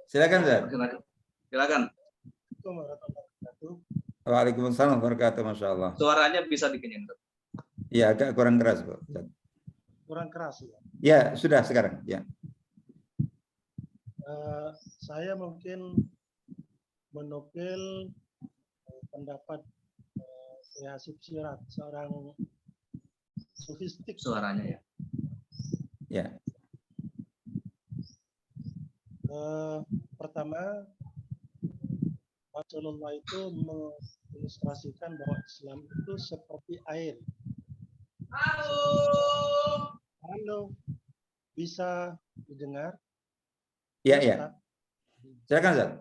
Silakan, Ustaz. Silakan. Waalaikumsalam warahmatullahi wabarakatuh. Masya Allah. Suaranya bisa dikenyangkan. Ya, agak kurang keras, Pak. Kurang keras ya. Ya, sudah sekarang. Ya. Saya mungkin menukil pendapat Syekh Hasyim Syirat, seorang sofistik. Suaranya ya. Ya. Pertama, Rasulullah itu mengilustrasikan bahwa Islam itu seperti air. Halo, bisa didengar? Ya, ya. Silakan, Ustaz.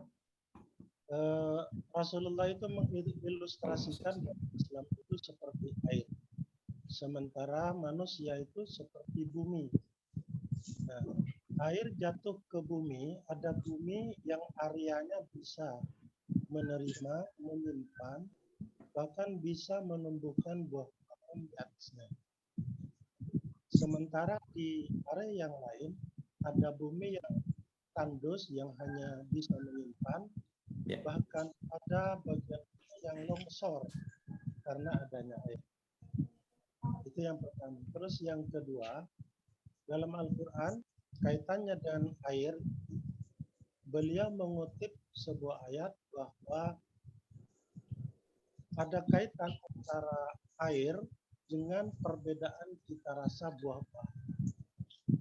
Rasulullah itu mengilustrasikan bahwa Islam itu seperti air, sementara manusia itu seperti bumi. Nah, air jatuh ke bumi, ada bumi yang areanya bisa menerima, menyimpan, bahkan bisa menumbuhkan buah-buahan di atasnya. Sementara di area yang lain ada bumi yang tandus yang hanya bisa menyimpan, bahkan ada bagian yang longsor karena adanya air. Itu yang pertama. Terus yang kedua, dalam Al-Quran kaitannya dengan air, beliau mengutip sebuah ayat bahwa ada kaitan antara air dengan perbedaan cita rasa buah-buah.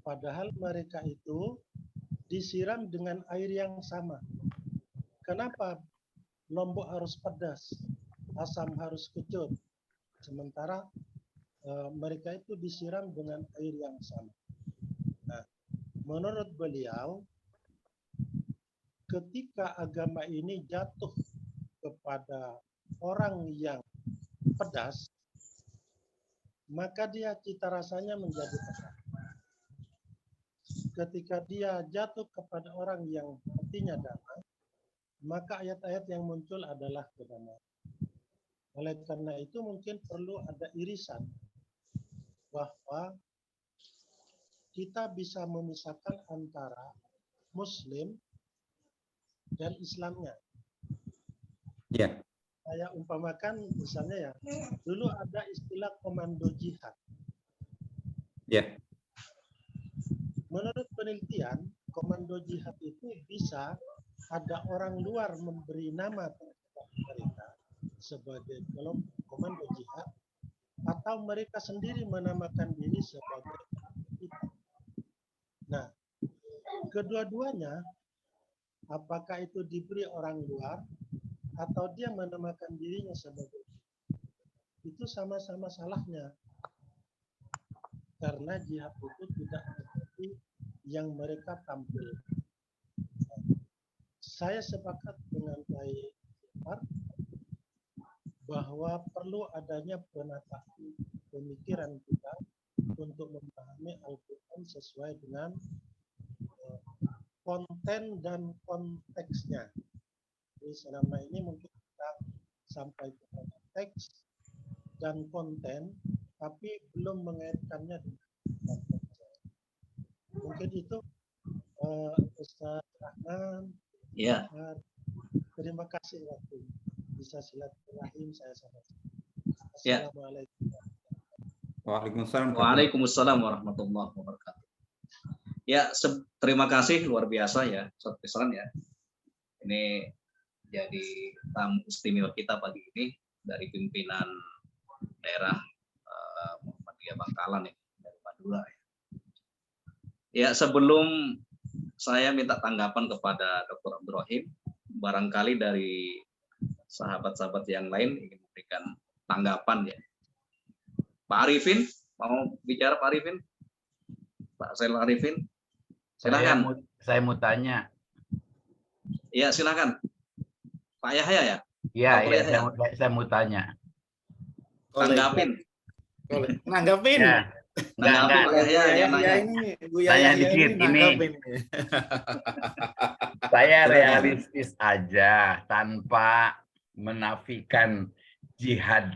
Padahal mereka itu disiram dengan air yang sama. Kenapa Lombok harus pedas, asam harus kecut, sementara mereka itu disiram dengan air yang sama. Nah, menurut beliau, ketika agama ini jatuh kepada orang yang pedas, maka dia cita rasanya menjadi pedas. Ketika dia jatuh kepada orang yang hatinya damai, maka ayat-ayat yang muncul adalah kedamaian. Oleh karena itu mungkin perlu ada irisan bahwa kita bisa memisahkan antara Muslim dan Islamnya. Ya. Saya umpamakan misalnya ya, dulu ada istilah komando jihad. Ya. Menurut penelitian, komando jihad itu bisa ada orang luar memberi nama terhadap mereka sebagai komando jihad, atau mereka sendiri menamakan diri sebagai jihad. Nah, kedua-duanya, apakah itu diberi orang luar atau dia menamakan dirinya sebagai jihad, itu sama-sama salahnya. Karena jihad itu tidak seperti yang mereka tampil. Saya sepakat dengan baik bahwa perlu adanya penataan pemikiran kita untuk memahami Al-Quran sesuai dengan konten dan konteksnya. Jadi selama ini mungkin kita sampai kepada teks dan konten, tapi belum mengaitkannya dengan konteks. Mungkin itu Ustaz Rahman. Ya. Terima kasih waktu bisa silaturahim saya sama. Ya. Assalamualaikum. Waalaikumsalam. Waalaikumsalam warahmatullahi wabarakatuh. Ya, terima kasih luar biasa ya, Ustaz Misran ya. Ini jadi tamu istimewa kita pagi ini dari pimpinan daerah Muhammadiyah Bangkalan ya, dari Madura ya. Ya, sebelum saya minta tanggapan kepada Dr. Abdul Rahim, barangkali dari sahabat-sahabat yang lain ingin memberikan tanggapan ya. Pak Arifin, mau bicara Pak Arifin? Pak Zainal Arifin? Silakan. Saya mau tanya. Iya, silakan. Pak Yahya ya? Iya, ya, saya mau tanya. Tanggapin. Nanggapin. Ya. Enggak. Saya dikit ini. Saya realistis aja tanpa menafikan jihad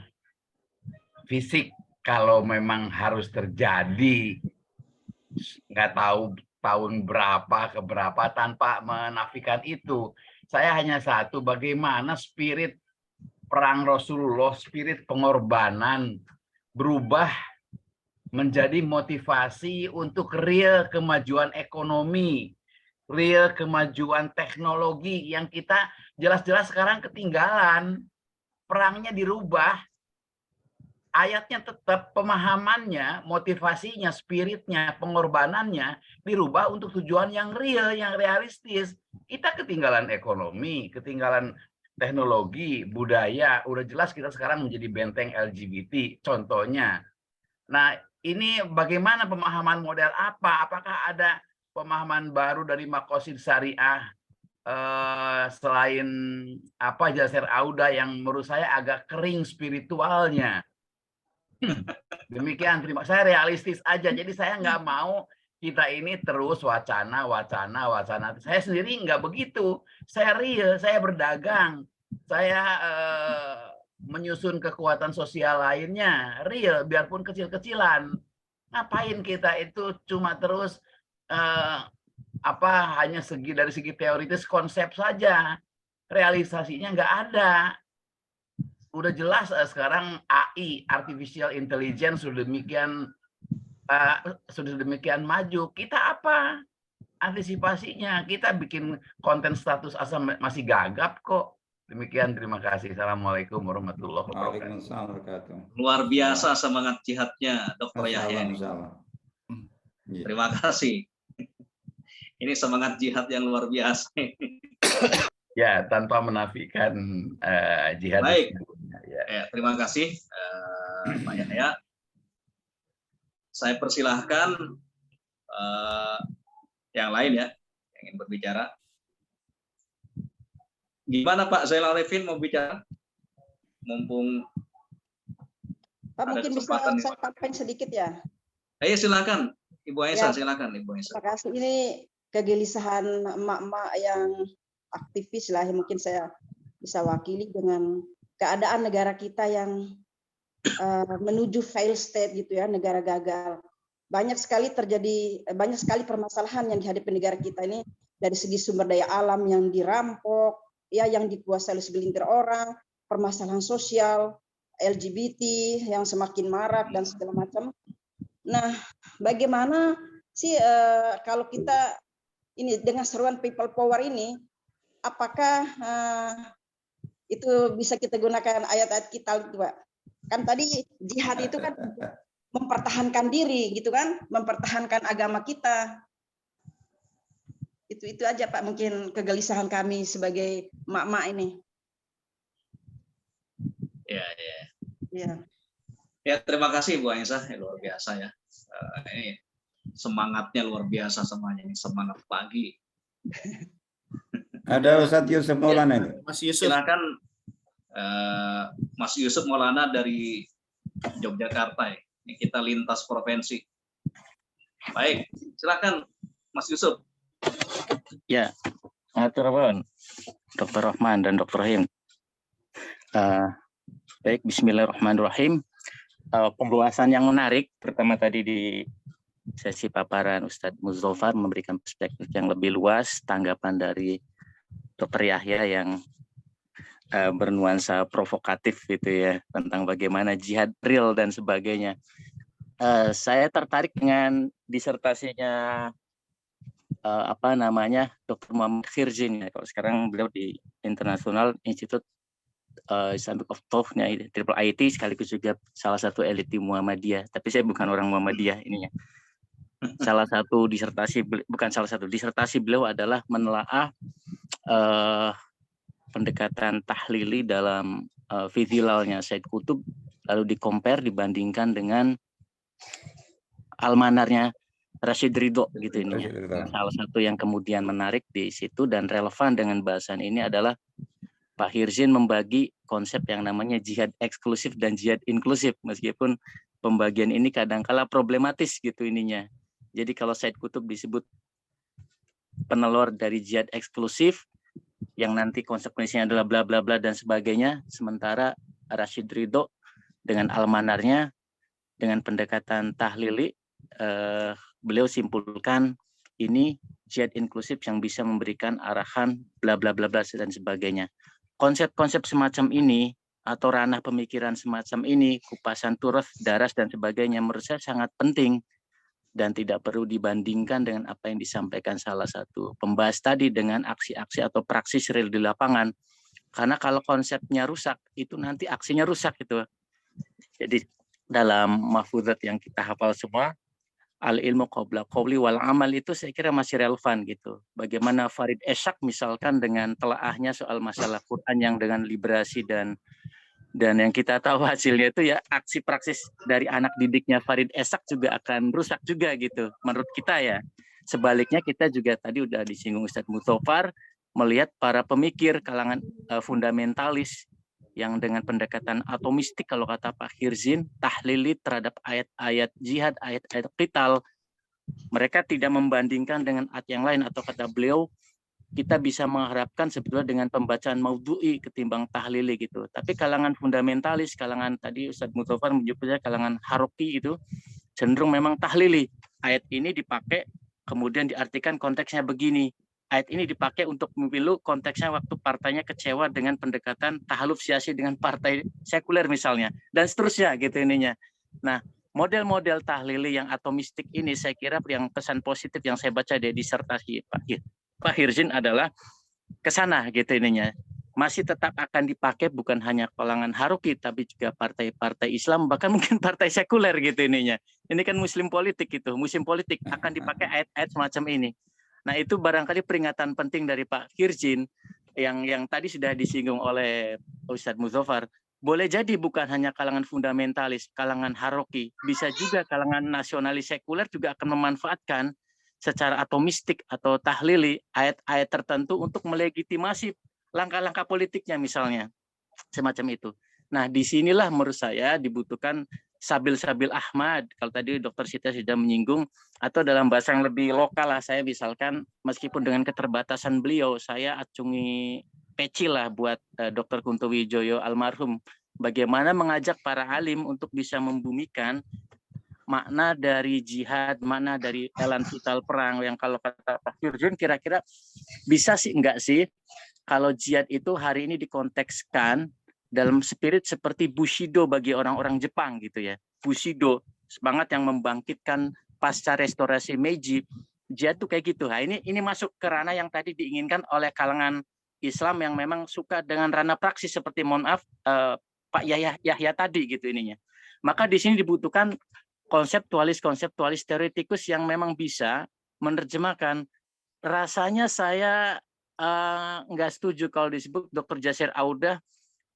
fisik kalau memang harus terjadi. Nggak tahu tahun berapa ke berapa tanpa menafikan itu. Saya hanya satu, bagaimana spirit perang Rasulullah, spirit pengorbanan berubah menjadi motivasi untuk real kemajuan ekonomi, real kemajuan teknologi yang kita jelas-jelas sekarang ketinggalan. Perangnya dirubah, ayatnya tetap, pemahamannya, motivasinya, spiritnya, pengorbanannya dirubah untuk tujuan yang real, yang realistis. Kita ketinggalan ekonomi, ketinggalan teknologi, budaya. Udah jelas kita sekarang menjadi benteng LGBT, contohnya. Nah, ini bagaimana pemahaman model apa? Apakah ada pemahaman baru dari Maqasid Syariah selain apa Jasir Auda yang menurut saya agak kering spiritualnya? Demikian, terima kasih. Saya realistis aja, jadi saya nggak mau kita ini terus wacana. Saya sendiri nggak begitu. Saya real, saya berdagang, saya menyusun kekuatan sosial lainnya, real, biarpun kecil-kecilan. Ngapain kita itu cuma terus hanya dari segi teoritis konsep saja, realisasinya nggak ada. Udah jelas sekarang AI, artificial intelligence sudah demikian maju. Kita apa antisipasinya? Kita bikin konten status asal masih gagap kok. Demikian, terima kasih. Assalamualaikum warahmatullahi wabarakatuh. Luar biasa semangat jihadnya Dr. Yahya. Terima kasih. Ini semangat jihad yang luar biasa. Ya, tanpa menafikan jihad. Baik, ya, terima kasih Pak Yahya. Saya persilahkan yang lain ya, yang ingin berbicara. Gimana Pak Zainal Arifin mau bicara? Mumpung Pak, mungkin bisa saya tambahin sedikit ya. Ayo silakan, Ibu Aisyah, silakan Ibu Aisyah. Terima kasih. Ini kegelisahan emak-emak yang aktivis lah, mungkin saya bisa wakili dengan keadaan negara kita yang menuju fail state gitu ya, negara gagal. Banyak sekali permasalahan yang dihadapi negara kita ini, dari segi sumber daya alam yang dirampok, ya, yang dikuasai oleh segelintir orang, permasalahan sosial, LGBT yang semakin marak dan segala macam. Nah, bagaimana sih kalau kita ini dengan seruan people power ini, apakah itu bisa kita gunakan ayat-ayat kita itu, Pak? Kan tadi jihad itu kan mempertahankan diri gitu kan, mempertahankan agama kita. Itu aja Pak, mungkin kegelisahan kami sebagai emak-emak ini. Ya, terima kasih Bu Aisyah, luar biasa ya. Ini semangatnya luar biasa semuanya, ini semangat pagi. Ada Ustadz Yusuf Maulana ini. Mas Yusuf. Silakan Mas Yusuf Maulana dari Yogyakarta ya. Ini kita lintas provinsi. Baik, silakan Mas Yusuf. Ya, Dr. Rahman dan Dr. Rahim. Baik, Bismillahirrahmanirrahim. Pembahasan yang menarik pertama tadi di sesi paparan Ustadz Muzdofar memberikan perspektif yang lebih luas, tanggapan dari Dr. Yahya yang bernuansa provokatif gitu ya, tentang bagaimana jihad real dan sebagainya. Saya tertarik dengan disertasinya Dr. Muhammad Khirzin ya. Kalau sekarang beliau di International Institute Islamic of Thought-nya Triple IT, sekaligus juga salah satu elit di Muhammadiyah. Tapi saya bukan orang Muhammadiyah ininya. Disertasi beliau adalah menelaah pendekatan tahlili dalam Fithilalnya Said Qutb, lalu dibandingkan dengan Almanarnya Rashid Ridho gitu ini. Salah satu yang kemudian menarik di situ dan relevan dengan bahasan ini adalah Pak Khirzin membagi konsep yang namanya jihad eksklusif dan jihad inklusif, meskipun pembagian ini kadangkala problematis gitu ininya. Jadi kalau Said Qutb disebut penelor dari jihad eksklusif yang nanti konsekuensinya adalah bla bla bla dan sebagainya, sementara Rashid Ridho dengan almanarnya dengan pendekatan tahlili, beliau simpulkan ini jihad inklusif yang bisa memberikan arahan bla bla bla bla dan sebagainya. Konsep-konsep semacam ini atau ranah pemikiran semacam ini, kupasan turuf, daras dan sebagainya, menurut saya sangat penting dan tidak perlu dibandingkan dengan apa yang disampaikan salah satu pembahas tadi dengan aksi-aksi atau praksis real di lapangan. Karena kalau konsepnya rusak, itu nanti aksinya rusak gitu. Jadi dalam mahfudzat yang kita hafal semua, al-ilmu qabla qawli wal amal itu saya kira masih relevan gitu. Bagaimana Farid Eshak misalkan dengan telaahnya soal masalah Quran yang dengan liberasi dan yang kita tahu hasilnya itu ya aksi praksis dari anak didiknya Farid Eshak juga akan rusak juga gitu menurut kita ya. Sebaliknya kita juga tadi udah disinggung Ustadz Muthofar melihat para pemikir kalangan fundamentalis yang dengan pendekatan atomistik kalau kata Pak Hirzin, tahlili terhadap ayat-ayat jihad, ayat-ayat qital, mereka tidak membandingkan dengan ayat yang lain atau kata beliau kita bisa mengharapkan sebetulnya dengan pembacaan maudhu'i ketimbang tahlili gitu. Tapi kalangan fundamentalis, kalangan tadi Ustadz Muthofar menyebutnya kalangan haroki itu cenderung memang tahlili. Ayat ini dipakai kemudian diartikan konteksnya begini. Ayat ini dipakai untuk memilu konteksnya waktu partainya kecewa dengan pendekatan tahaluf siasi dengan partai sekuler misalnya dan seterusnya gitu ininya. Nah, model-model tahlili yang atomistik ini saya kira yang pesan positif yang saya baca dari disertasi Pak Hirzin adalah ke sana gitu ininya. Masih tetap akan dipakai bukan hanya kalangan haroki tapi juga partai-partai Islam bahkan mungkin partai sekuler gitu ininya. Ini kan muslim politik gitu, musim politik akan dipakai ayat-ayat semacam ini. Nah, itu barangkali peringatan penting dari Pak Hirzin yang tadi sudah disinggung oleh Ustadz Muthofar. Boleh jadi bukan hanya kalangan fundamentalis, kalangan haroki, bisa juga kalangan nasionalis sekuler juga akan memanfaatkan secara atomistik atau tahlili ayat-ayat tertentu untuk melegitimasi langkah-langkah politiknya misalnya. Semacam itu. Nah, disinilah menurut saya dibutuhkan Sabil Ahmad, kalau tadi Dr. Sita sudah menyinggung, atau dalam bahasa yang lebih lokal lah, saya misalkan meskipun dengan keterbatasan beliau, saya acungi peci lah buat Dr. Kunto Wijoyo almarhum, bagaimana mengajak para alim untuk bisa membumikan makna dari jihad, makna dari elan vital perang, yang kalau kata Pak Hirzin kira-kira bisa sih enggak sih, kalau jihad itu hari ini dikontekskan dalam spirit seperti Bushido bagi orang-orang Jepang gitu ya. Bushido, semangat yang membangkitkan pasca restorasi Meiji. Jihad tuh kayak gitu. Nah, ini masuk ke ranah yang tadi diinginkan oleh kalangan Islam yang memang suka dengan ranah praksis seperti mohon maaf Pak Yahya tadi gitu ininya. Maka di sini dibutuhkan konseptualis teoretikus yang memang bisa menerjemahkan. Rasanya saya nggak setuju kalau disebut Dr. Jasir Audah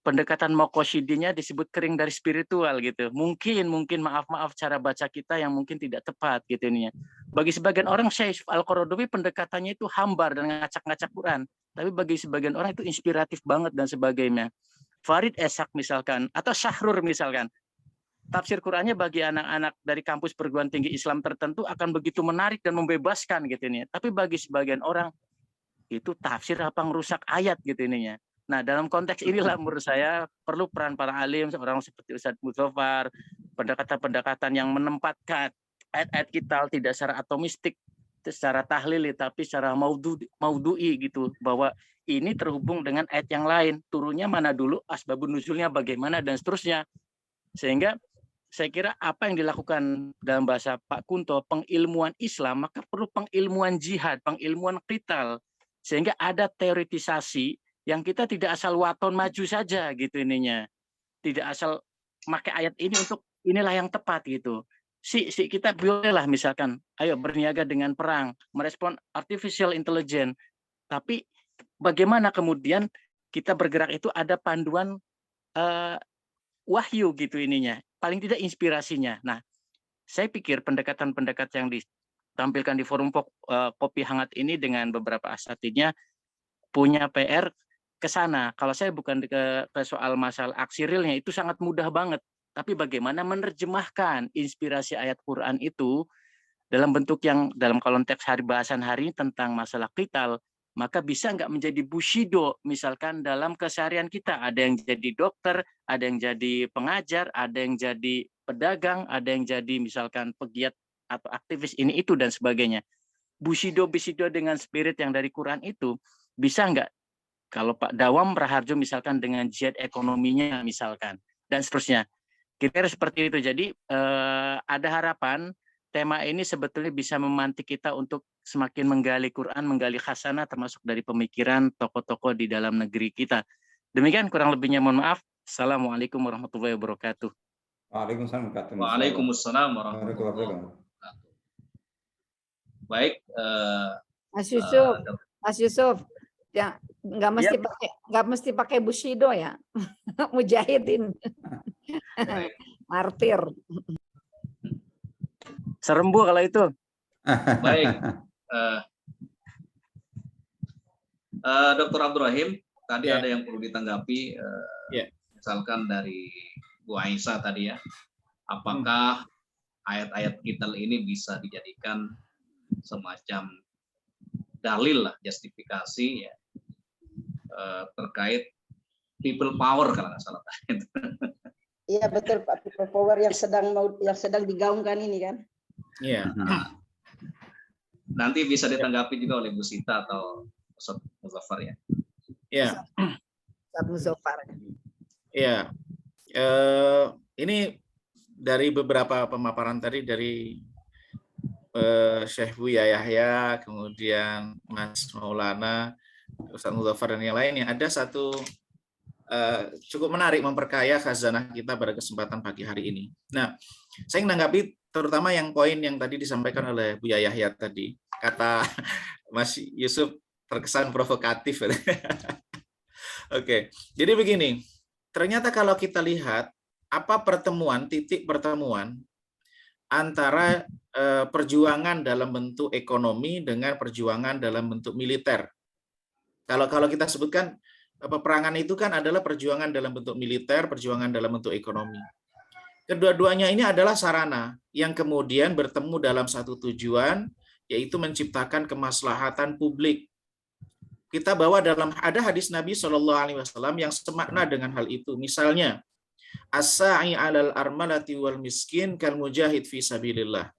pendekatan Mokoshidinya disebut kering dari spiritual gitu. Mungkin maaf cara baca kita yang mungkin tidak tepat gitu ininya. Bagi sebagian orang Syekh Al-Qaraduwi pendekatannya itu hambar dan ngacak-ngacak Quran. Tapi bagi sebagian orang itu inspiratif banget dan sebagainya. Farid Eshak misalkan atau Syahrur misalkan. Tafsir Qurannya bagi anak-anak dari kampus perguruan tinggi Islam tertentu akan begitu menarik dan membebaskan gitu ininya. Tapi bagi sebagian orang itu tafsir apa ngerusak ayat gitu ininya. Nah, dalam konteks inilah menurut saya perlu peran para alim, orang seperti Ustadz Muthofar, pendekatan-pendekatan yang menempatkan ayat-ayat kita tidak secara atomistik, secara tahlili, tapi secara maudhu'i gitu, bahwa ini terhubung dengan ayat yang lain, turunnya mana dulu, asbabun nuzulnya bagaimana, dan seterusnya. Sehingga saya kira apa yang dilakukan dalam bahasa Pak Kunto, pengilmuan Islam, maka perlu pengilmuan jihad, pengilmuan qital, sehingga ada teoritisasi yang kita tidak asal waton maju saja gitu ininya, tidak asal pakai ayat ini untuk inilah yang tepat gitu. Si kita bolehlah misalkan, ayo berniaga dengan perang, merespon artificial intelligence, tapi bagaimana kemudian kita bergerak itu ada panduan wahyu gitu ininya, paling tidak inspirasinya. Nah, saya pikir pendekatan-pendekatan yang ditampilkan di forum kopi hangat ini dengan beberapa asatidnya punya PR ke sana. Kalau saya bukan ke soal masalah aksi realnya, itu sangat mudah banget. Tapi bagaimana menerjemahkan inspirasi ayat Quran itu dalam bentuk yang dalam konteks bahasan hari ini tentang masalah qital, maka bisa nggak menjadi bushido misalkan dalam keseharian kita. Ada yang jadi dokter, ada yang jadi pengajar, ada yang jadi pedagang, ada yang jadi misalkan pegiat atau aktivis ini itu dan sebagainya. Bushido dengan spirit yang dari Quran itu bisa nggak kalau Pak Dawam Raharjo misalkan dengan jihad ekonominya misalkan dan seterusnya. Kira-kira seperti itu. Jadi ada harapan tema ini sebetulnya bisa memantik kita untuk semakin menggali Quran, menggali khasanah termasuk dari pemikiran tokoh-tokoh di dalam negeri kita. Demikian kurang lebihnya, mohon maaf. Assalamualaikum warahmatullahi wabarakatuh. Waalaikumsalam warahmatullahi wabarakatuh. Baik, Mas Yusuf, ya nggak mesti pakai Bushido ya, mujahidin, martir. Serem Bu kalau itu. Baik, Dr. Abdul Rahim, tadi ada yang perlu ditanggapi, misalkan dari Bu Aisyah tadi ya, apakah ayat-ayat kita ini bisa dijadikan semacam dalil lah, justifikasi ya terkait people power kalau nggak salah. Iya betul Pak, people power yang sedang digaungkan ini kan. Iya. Nanti bisa ditanggapi juga oleh Bu Sita atau Ustaz Muzaffar ya. Iya. Ustaz Muzaffar. Iya. Ini dari beberapa pemaparan tadi dari Syekh Buya Yahya, kemudian Mas Maulana, Ustaz Muzaffar dan yang lainnya, ada satu cukup menarik memperkaya khazanah kita pada kesempatan pagi hari ini. Nah, saya menanggapi terutama yang poin yang tadi disampaikan oleh Buya Yahya tadi, kata Mas Yusuf terkesan provokatif. Oke, jadi begini, ternyata kalau kita lihat apa titik pertemuan antara perjuangan dalam bentuk ekonomi dengan perjuangan dalam bentuk militer. Kalau kita sebutkan peperangan itu kan adalah perjuangan dalam bentuk militer, perjuangan dalam bentuk ekonomi. Kedua-duanya ini adalah sarana yang kemudian bertemu dalam satu tujuan, yaitu menciptakan kemaslahatan publik. Kita bawa ada hadis Nabi SAW yang semakna dengan hal itu. Misalnya, as-sa'i 'alal armalati wal miskin kal mujahid fi sabilillah.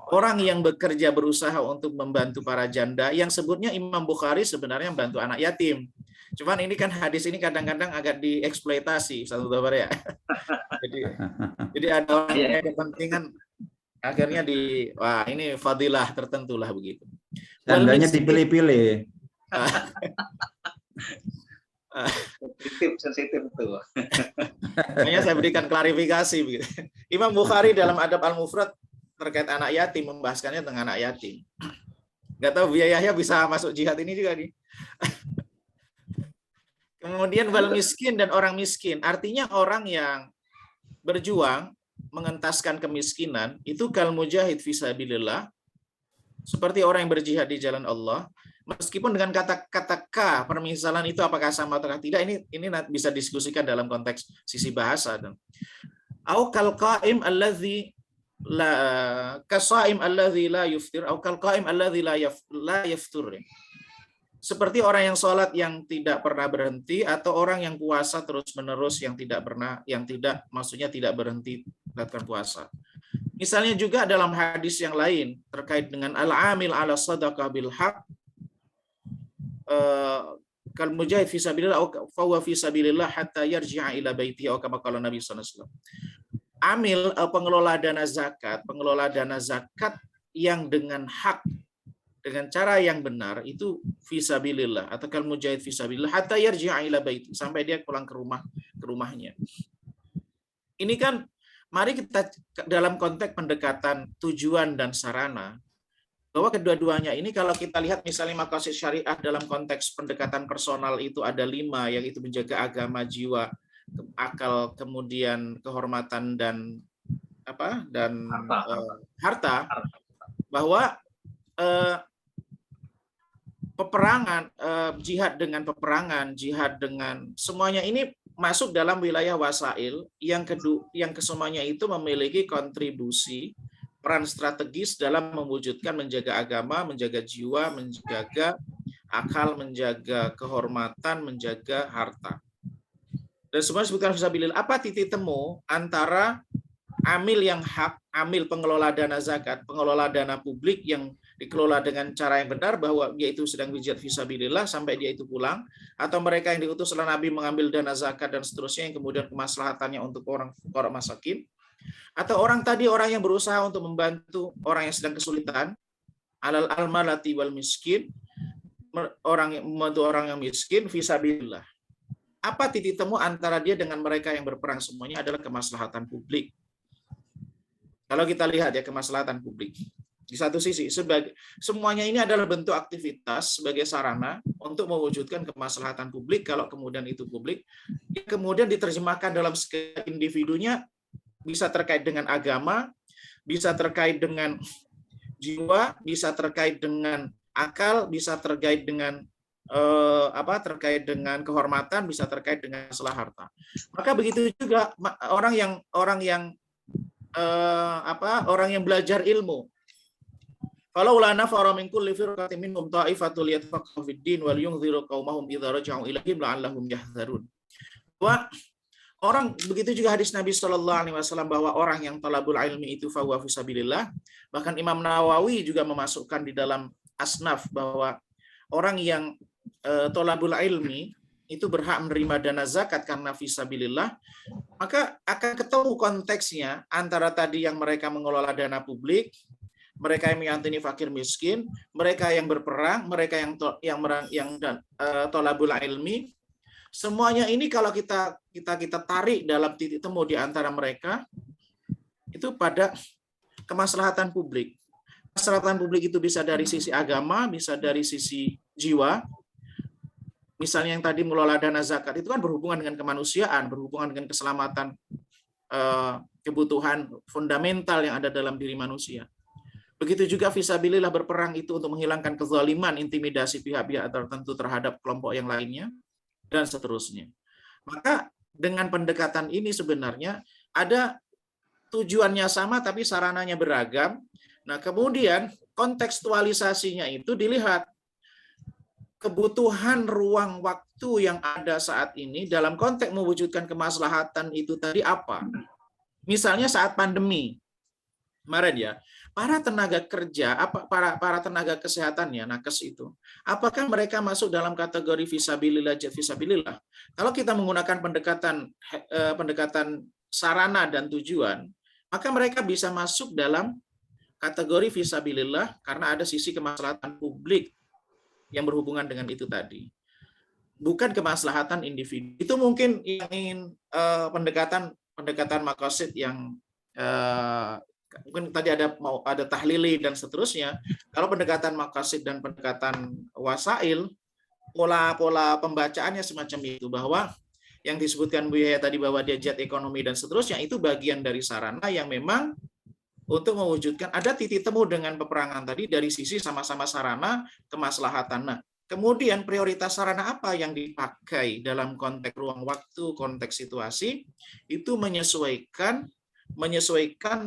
Orang yang bekerja berusaha untuk membantu para janda, yang sebutnya Imam Bukhari sebenarnya membantu anak yatim. Cuman ini kan hadis ini kadang-kadang agak dieksploitasi, Ustaz Muzaffar ya. Jadi ada orang yang kepentingan akhirnya wah ini fadilah tertentu lah begitu. Jandanya dipilih-pilih. Sensitif tuh. Makanya saya berikan klarifikasi begitu. Imam Bukhari dalam Adab Al-Mufrad terkait anak yatim membahaskannya tentang anak yatim. Nggak tahu Buya Yahya bisa masuk jihad ini juga nih. Kemudian wal miskin dan orang miskin, artinya orang yang berjuang mengentaskan kemiskinan itu kal mujahid fisabilillah, seperti orang yang berjihad di jalan Allah. Meskipun dengan kata K permisalan itu apakah sama atau tidak, ini bisa diskusikan dalam konteks sisi bahasa. Au kal qaim allazi la kasaim allazi la yuftir au kal qaim allazi la yaftur. Seperti orang yang sholat yang tidak pernah berhenti, atau orang yang puasa terus-menerus yang tidak berhenti melakukan puasa. Misalnya juga dalam hadis yang lain terkait dengan al-amil ala sadaqah bil haq kal mujahid fi sabilillah fa huwa fi sabilillah hatta yarji'a ila baitihi atau kama qala Nabi sallallahu alaihi wasallam. Amil pengelola dana zakat yang dengan hak, dengan cara yang benar, itu fisabilillah atau kal mujahid fisabilillah hatta yarji'a ila baiti, sampai dia pulang ke rumahnya. Ini kan mari kita dalam konteks pendekatan tujuan dan sarana, bahwa kedua-duanya ini kalau kita lihat misalnya maqasid syariah dalam konteks pendekatan personal itu ada 5, yaitu menjaga agama, jiwa, akal, kemudian kehormatan dan harta, bahwa peperangan, jihad dengan peperangan, jihad dengan semuanya ini masuk dalam wilayah wasail yang kesemuanya itu memiliki kontribusi peran strategis dalam mewujudkan menjaga agama, menjaga jiwa, menjaga akal, menjaga kehormatan, menjaga harta. Dan semua disebutkan fisabilillah. Apa titik temu antara amil yang hak, amil pengelola dana zakat, pengelola dana publik yang dikelola dengan cara yang benar, bahwa dia itu sedang berjihad fisabilillah sampai dia itu pulang, atau mereka yang diutus oleh Nabi mengambil dana zakat dan seterusnya yang kemudian kemaslahatannya untuk orang fuqara masakin, atau orang yang berusaha untuk membantu orang yang sedang kesulitan, alal almalati wal miskin, orang yang membantu orang yang miskin fisabilillah. Apa titik temu antara dia dengan mereka yang berperang? Semuanya adalah kemaslahatan publik. Kalau kita lihat ya, kemaslahatan publik. Di satu sisi, semuanya ini adalah bentuk aktivitas sebagai sarana untuk mewujudkan kemaslahatan publik. Kalau kemudian itu publik, kemudian diterjemahkan dalam skala individunya, bisa terkait dengan agama, bisa terkait dengan jiwa, bisa terkait dengan akal, bisa terkait dengan terkait dengan kehormatan, bisa terkait dengan masalah harta. Maka begitu juga orang yang belajar ilmu. Kalau lana fara min kulli firqatin minhum ta'ifatul yatafaqahu fid din wal yunziru qaumahum idza raja'u ilaihim la'allahum yahdharun. Bahwa orang, begitu juga hadis Nabi Shallallahu Alaihi Wasallam bahwa orang yang talabul ilmi itu fahuwa fisabilillah. Bahkan Imam Nawawi juga memasukkan di dalam asnaf bahwa orang yang talabul ilmi itu berhak menerima dana zakat karena fisabilillah, maka akan ketemu konteksnya antara tadi yang mereka mengelola dana publik, mereka yang menyantuni fakir miskin, mereka yang berperang, mereka yang talabul ilmi. Semuanya ini kalau kita tarik dalam titik temu di antara mereka itu pada kemaslahatan publik. Kemaslahatan publik itu bisa dari sisi agama, bisa dari sisi jiwa. Misalnya yang tadi mengelola dana zakat itu kan berhubungan dengan kemanusiaan, berhubungan dengan keselamatan kebutuhan fundamental yang ada dalam diri manusia. Begitu juga fisabilillah berperang itu untuk menghilangkan kezaliman, intimidasi pihak-pihak tertentu terhadap kelompok yang lainnya, dan seterusnya. Maka dengan pendekatan ini sebenarnya ada tujuannya sama tapi sarananya beragam. Nah, kemudian kontekstualisasinya itu dilihat kebutuhan ruang waktu yang ada saat ini dalam konteks mewujudkan kemaslahatan itu tadi apa. Misalnya saat pandemi kemarin ya, para tenaga kerja, para tenaga kesehatan ya, nakes itu, apakah mereka masuk dalam kategori fisabilillah, jihad fisabilillah? Kalau kita menggunakan pendekatan sarana dan tujuan, maka mereka bisa masuk dalam kategori fisabilillah karena ada sisi kemaslahatan publik yang berhubungan dengan itu tadi. Bukan kemaslahatan individu. Itu mungkin yang ingin pendekatan maqasid yang mungkin tadi ada tahlili dan seterusnya. Kalau pendekatan maqasid dan pendekatan wasail, pola pembacaannya semacam itu, bahwa yang disebutkan Bu Yahya tadi bahwa dia jihad ekonomi dan seterusnya itu bagian dari sarana yang memang untuk mewujudkan ada titik temu dengan peperangan tadi dari sisi sama-sama sarana kemaslahatan. Nah, kemudian prioritas sarana apa yang dipakai dalam konteks ruang waktu, konteks situasi, itu menyesuaikan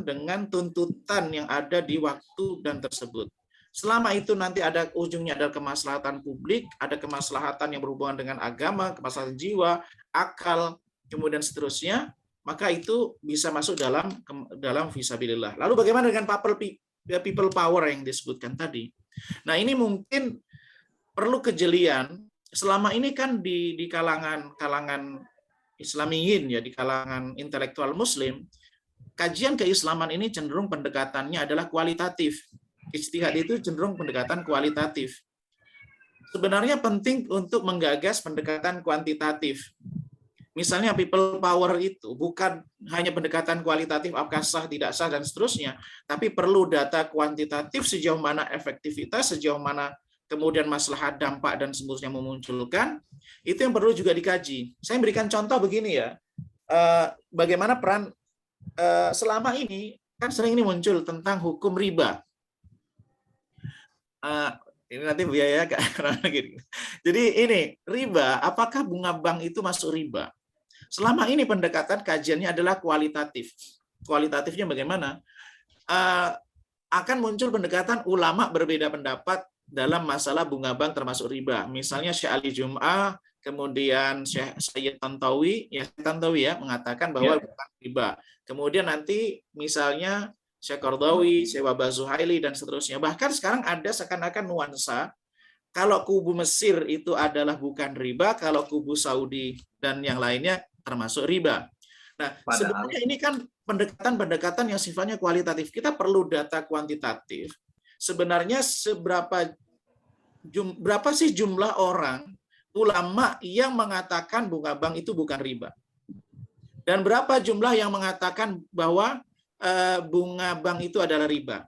dengan tuntutan yang ada di waktu dan tersebut. Selama itu nanti ada ujungnya ada kemaslahatan publik, ada kemaslahatan yang berhubungan dengan agama, kemaslahatan jiwa, akal, kemudian seterusnya, maka itu bisa masuk dalam fisabilillah. Lalu bagaimana dengan people power yang disebutkan tadi? Nah, ini mungkin perlu kejelian. Selama ini kan di kalangan Islamiyin ya, di kalangan intelektual Muslim, kajian keislaman ini cenderung pendekatannya adalah kualitatif. Ijtihad itu cenderung pendekatan kualitatif. Sebenarnya penting untuk menggagas pendekatan kuantitatif. Misalnya people power itu bukan hanya pendekatan kualitatif apakah sah, tidak sah, dan seterusnya, tapi perlu data kuantitatif sejauh mana efektivitas, sejauh mana kemudian maslahat, dampak, dan seterusnya memunculkan, itu yang perlu juga dikaji. Saya berikan contoh begini ya, bagaimana peran selama ini, kan sering ini muncul tentang hukum riba. Ini nanti biaya gitu. Jadi ini, riba, apakah bunga bank itu masuk riba? Selama ini pendekatan kajiannya adalah kualitatif. Kualitatifnya bagaimana? Akan muncul pendekatan ulama berbeda pendapat dalam masalah bunga bank termasuk riba. Misalnya Syekh Ali Jum'ah, kemudian Syekh Sayyid Tantawi ya mengatakan bahwa bukan riba. Kemudian nanti misalnya Syekh Qardawi, Syekh Wahbah Zuhaili, dan seterusnya. Bahkan sekarang ada seakan-akan nuansa kalau kubu Mesir itu adalah bukan riba, kalau kubu Saudi dan yang lainnya termasuk riba. Nah, sebenarnya ini kan pendekatan-pendekatan yang sifatnya kualitatif. Kita perlu data kuantitatif. Sebenarnya berapa sih jumlah orang ulama yang mengatakan bunga bank itu bukan riba? Dan berapa jumlah yang mengatakan bahwa bunga bank itu adalah riba?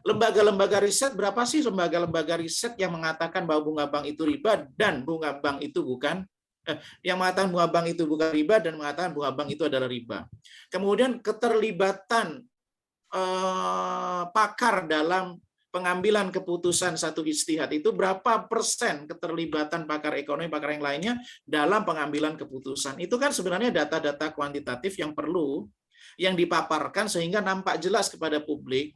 Lembaga-lembaga riset, berapa sih lembaga-lembaga riset yang mengatakan bahwa bunga bank itu riba dan bunga bank itu bukan yang mengatakan bunga bank itu bukan riba dan mengatakan bunga bank itu adalah riba. Kemudian keterlibatan pakar dalam pengambilan keputusan satu ijtihad itu berapa persen keterlibatan pakar ekonomi, pakar yang lainnya dalam pengambilan keputusan. Itu kan sebenarnya data-data kuantitatif yang perlu yang dipaparkan sehingga nampak jelas kepada publik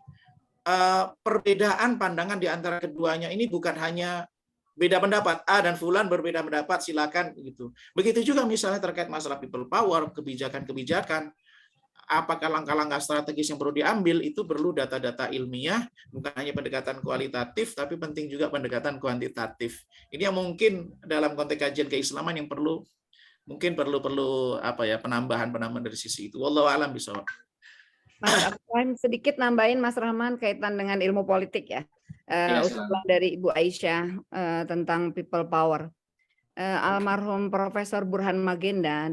perbedaan pandangan di antara keduanya ini bukan hanya beda pendapat, A dan Fulan berbeda pendapat, silakan gitu. Begitu juga misalnya terkait masalah people power, kebijakan-kebijakan, apakah langkah-langkah strategis yang perlu diambil, itu perlu data-data ilmiah, bukan hanya pendekatan kualitatif, tapi penting juga pendekatan kuantitatif. Ini yang mungkin dalam konteks kajian keislaman yang perlu penambahan dari sisi itu. Wallahu a'lam bishawab. Mas Abdurrahman, sedikit nambahin Mas Rahman kaitan dengan ilmu politik ya. Usulan dari Ibu Aisyah tentang people power. Almarhum Profesor Burhan Magenda,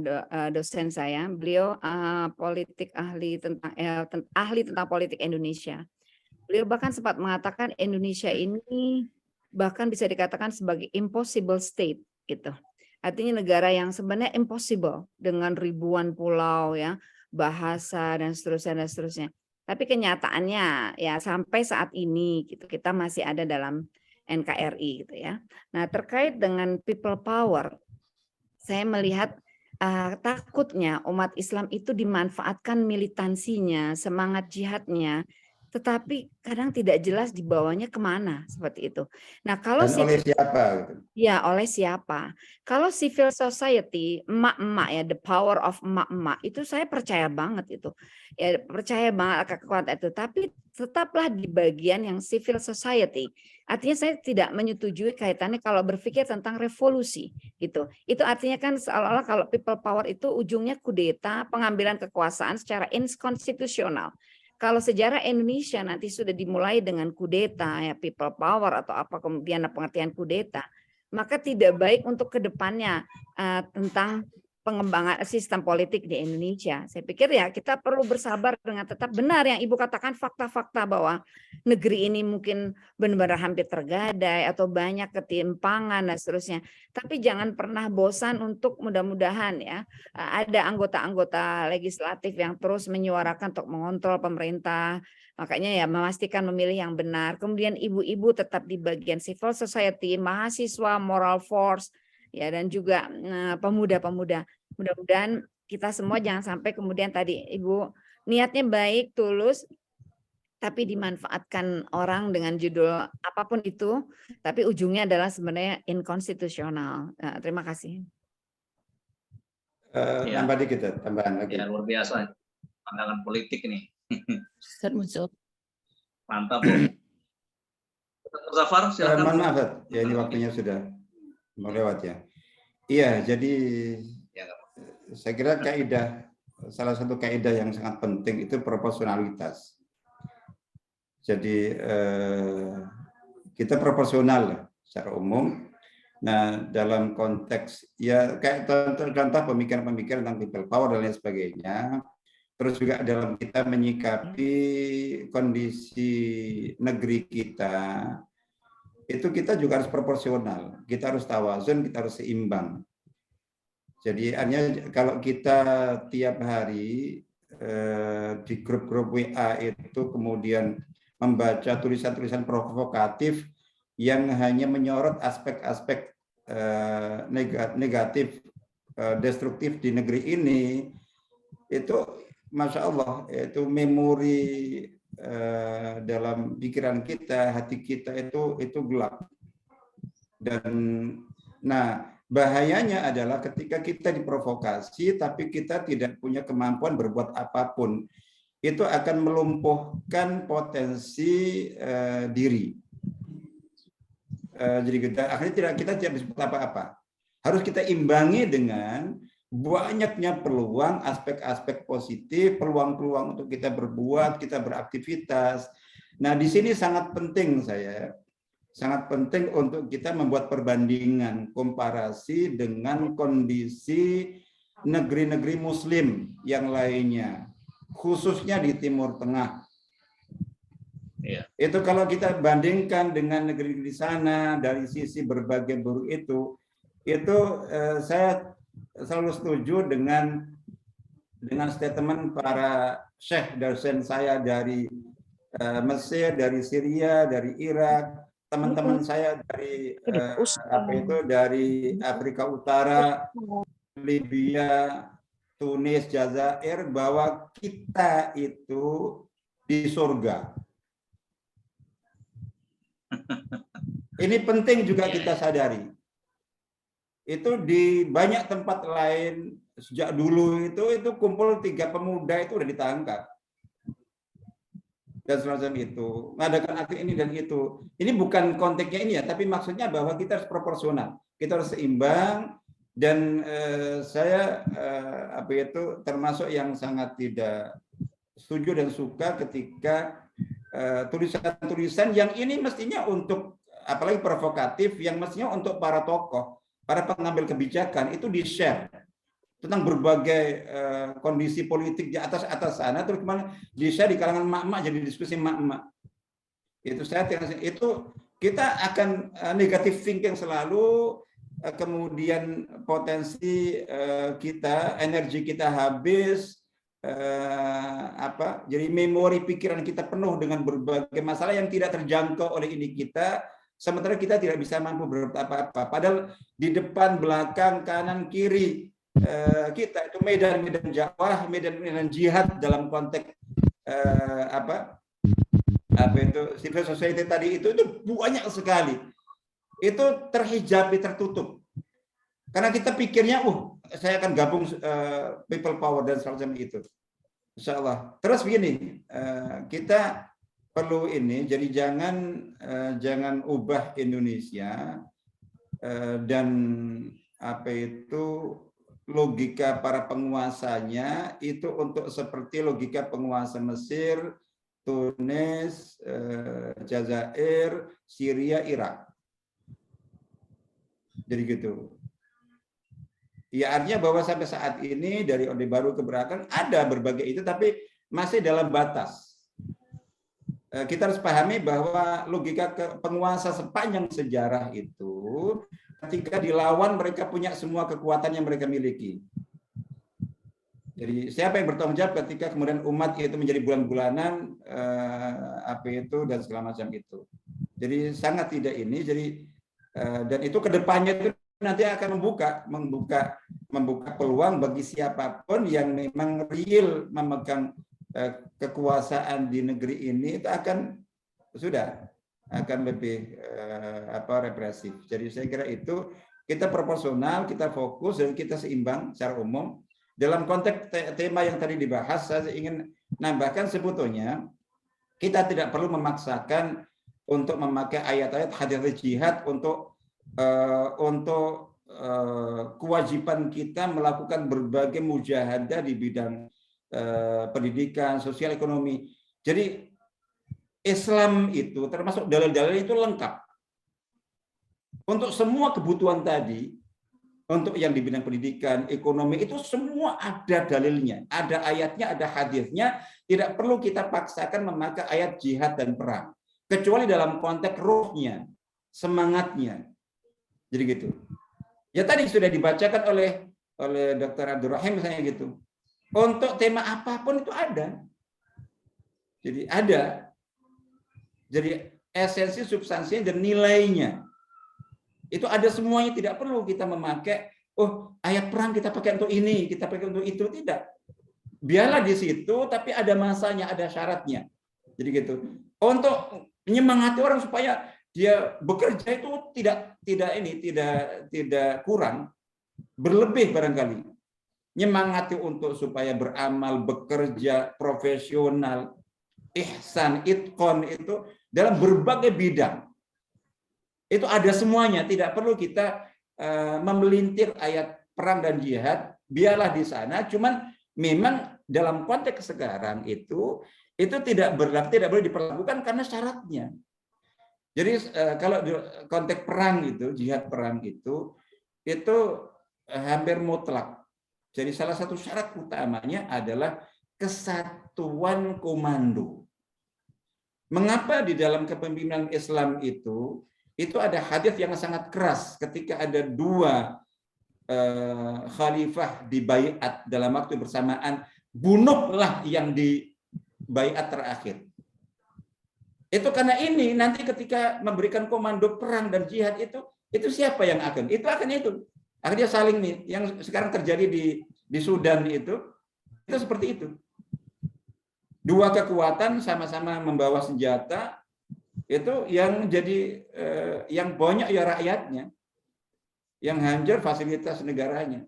dosen saya, beliau ahli tentang politik Indonesia. Beliau bahkan sempat mengatakan Indonesia ini bahkan bisa dikatakan sebagai impossible state gitu. Artinya negara yang sebenarnya impossible dengan ribuan pulau ya, bahasa dan seterusnya. Tapi kenyataannya ya sampai saat ini gitu kita masih ada dalam NKRI gitu ya. Nah, terkait dengan people power, saya melihat takutnya umat Islam itu dimanfaatkan militansinya, semangat jihadnya, tetapi kadang tidak jelas dibawanya kemana seperti itu. Nah, kalau oleh siapa? Ya, oleh siapa? Kalau civil society, emak-emak ya, the power of emak-emak itu saya percaya banget itu. Ya, percaya banget kekuatan itu. Tapi tetaplah di bagian yang civil society. Artinya saya tidak menyetujui kaitannya kalau berpikir tentang revolusi gitu. Itu artinya kan seolah-olah kalau people power itu ujungnya kudeta, pengambilan kekuasaan secara inkonstitusional. Kalau sejarah Indonesia nanti sudah dimulai dengan kudeta, ya people power atau apa kemudian pengertian kudeta, maka tidak baik untuk kedepannya tentang pengembangan sistem politik di Indonesia. Saya pikir ya kita perlu bersabar dengan tetap benar yang Ibu katakan fakta-fakta bahwa negeri ini mungkin benar-benar hampir tergadai atau banyak ketimpangan dan seterusnya. Tapi jangan pernah bosan untuk mudah-mudahan ya ada anggota-anggota legislatif yang terus menyuarakan untuk mengontrol pemerintah. Makanya ya memastikan memilih yang benar. Kemudian ibu-ibu tetap di bagian civil society, mahasiswa, moral force, ya dan juga pemuda-pemuda. Mudah-mudahan kita semua jangan sampai kemudian tadi Ibu niatnya baik, tulus, tapi dimanfaatkan orang dengan judul apapun itu, tapi ujungnya adalah sebenarnya inkonstitusional. Terima kasih. Nambah dikit ya, tambahan lagi. Ya, luar biasa pandangan politik ini. Ustaz Muncul. Mantap, Bu. Zafar, silakan. Mohon maaf, ya ini waktunya sudah mau lewat ya. Iya, jadi saya kira salah satu kaidah yang sangat penting itu proporsionalitas. Jadi kita proporsional secara umum. Nah, dalam konteks ya kayak contoh pemikiran-pemikiran tentang people power dan lain sebagainya. Terus juga dalam kita menyikapi kondisi negeri kita, itu kita juga harus proporsional. Kita harus tawazun, kita harus seimbang. Jadi artinya kalau kita tiap hari di grup-grup WA itu kemudian membaca tulisan-tulisan provokatif yang hanya menyorot aspek-aspek negatif, destruktif di negeri ini, itu Masya Allah, itu memori dalam pikiran kita, hati kita itu gelap. Dan nah bahayanya adalah ketika kita diprovokasi tapi kita tidak punya kemampuan berbuat apapun. itu akan melumpuhkan potensi diri. Jadi akhirnya kita tidak bisa apa-apa. Harus kita imbangi dengan banyaknya peluang, aspek-aspek positif, peluang-peluang untuk kita berbuat, kita beraktivitas. Nah, di sini sangat penting sangat penting untuk kita membuat perbandingan, komparasi dengan kondisi negeri-negeri Muslim yang lainnya, khususnya di Timur Tengah. Itu kalau kita bandingkan dengan negeri di sana dari sisi berbagai buruk itu saya selalu setuju dengan statement para syekh dosen saya dari Mesir, dari Syria, dari Irak, teman-teman saya dari dari Afrika Utara, Libya, Tunis, Jazair, bahwa kita itu di surga. Ini penting juga kita sadari. Itu di banyak tempat lain sejak dulu itu kumpul 3 pemuda itu udah ditangkap dan semacam itu, mengadakan aksi ini dan itu. Ini bukan konteksnya ini ya, tapi maksudnya bahwa kita harus proporsional, kita harus seimbang. Dan saya termasuk yang sangat tidak setuju dan suka ketika tulisan-tulisan yang ini mestinya untuk, apalagi provokatif, yang mestinya untuk para tokoh, para pengambil kebijakan itu di-share tentang berbagai kondisi politik di atas sana, terus kemana di-share di kalangan emak-emak, jadi diskusi emak-emak. Itu kita akan negative thinking selalu, kemudian potensi kita, energi kita habis, jadi memori pikiran kita penuh dengan berbagai masalah yang tidak terjangkau oleh ini kita. Sementara kita tidak bisa mampu berbuat apa-apa. Padahal di depan, belakang, kanan, kiri kita itu medan-medan dakwah, medan-medan jihad dalam konteks civil society tadi itu banyak sekali. Itu terhijabi, tertutup. Karena kita pikirnya, saya akan gabung people power dan semacam itu. Insya Allah. Terus begini, kita perlu ini, jadi jangan ubah Indonesia dan logika para penguasanya itu untuk seperti logika penguasa Mesir, Tunis, Jazair, Syria, Irak. Jadi gitu. Ya, artinya bahwa sampai saat ini dari Orde Baru ke belakang ada berbagai itu, tapi masih dalam batas. Kita harus pahami bahwa logika penguasa sepanjang sejarah itu, ketika dilawan mereka punya semua kekuatan yang mereka miliki. Jadi siapa yang bertanggung jawab ketika kemudian umat itu menjadi bulan-bulanan dan segala macam itu. Jadi sangat tidak ini. Jadi dan itu kedepannya itu nanti akan membuka peluang bagi siapapun yang memang real memegang kekuasaan di negeri ini, itu akan lebih represif. Jadi saya kira itu kita proporsional, kita fokus dan kita seimbang secara umum. Dalam konteks tema yang tadi dibahas, saya ingin nambahkan sebetulnya kita tidak perlu memaksakan untuk memakai ayat-ayat hadits jihad untuk kewajiban kita melakukan berbagai mujahadah di bidang pendidikan, sosial, ekonomi. Jadi Islam itu termasuk dalil-dalil itu lengkap untuk semua kebutuhan tadi. Untuk yang di bidang pendidikan, ekonomi itu semua ada dalilnya, ada ayatnya, ada hadisnya. Tidak perlu kita paksakan memakai ayat jihad dan perang, kecuali dalam konteks ruhnya, semangatnya. Jadi gitu. Ya tadi sudah dibacakan oleh Dr. Abdul Rahim misalnya gitu. Untuk tema apapun itu ada. Jadi ada. Jadi esensi, substansinya dan nilainya. Itu ada semuanya, tidak perlu kita memakai ayat perang kita pakai untuk ini, kita pakai untuk itu, tidak. Biarlah di situ, tapi ada masanya, ada syaratnya. Jadi gitu. Untuk menyemangati orang supaya dia bekerja itu tidak kurang, berlebih barangkali. nyemangati untuk supaya beramal, bekerja, profesional, ihsan, itqon itu dalam berbagai bidang. Itu ada semuanya, tidak perlu kita memelintir ayat perang dan jihad, biarlah di sana. Cuman memang dalam konteks sekarang itu tidak boleh diperlakukan karena syaratnya. Jadi kalau di konteks perang itu, jihad perang itu hampir mutlak. Jadi salah satu syarat utamanya adalah kesatuan komando. Mengapa di dalam kepemimpinan Islam itu ada hadis yang sangat keras ketika ada dua khalifah di baiat dalam waktu bersamaan, bunuhlah yang di baiat terakhir. Itu karena ini nanti ketika memberikan komando perang dan jihad itu siapa yang akan? Itu akhirnya saling nih yang sekarang terjadi di Sudan itu seperti itu. Dua kekuatan sama-sama membawa senjata, itu yang jadi yang banyak ya rakyatnya, yang hancur fasilitas negaranya,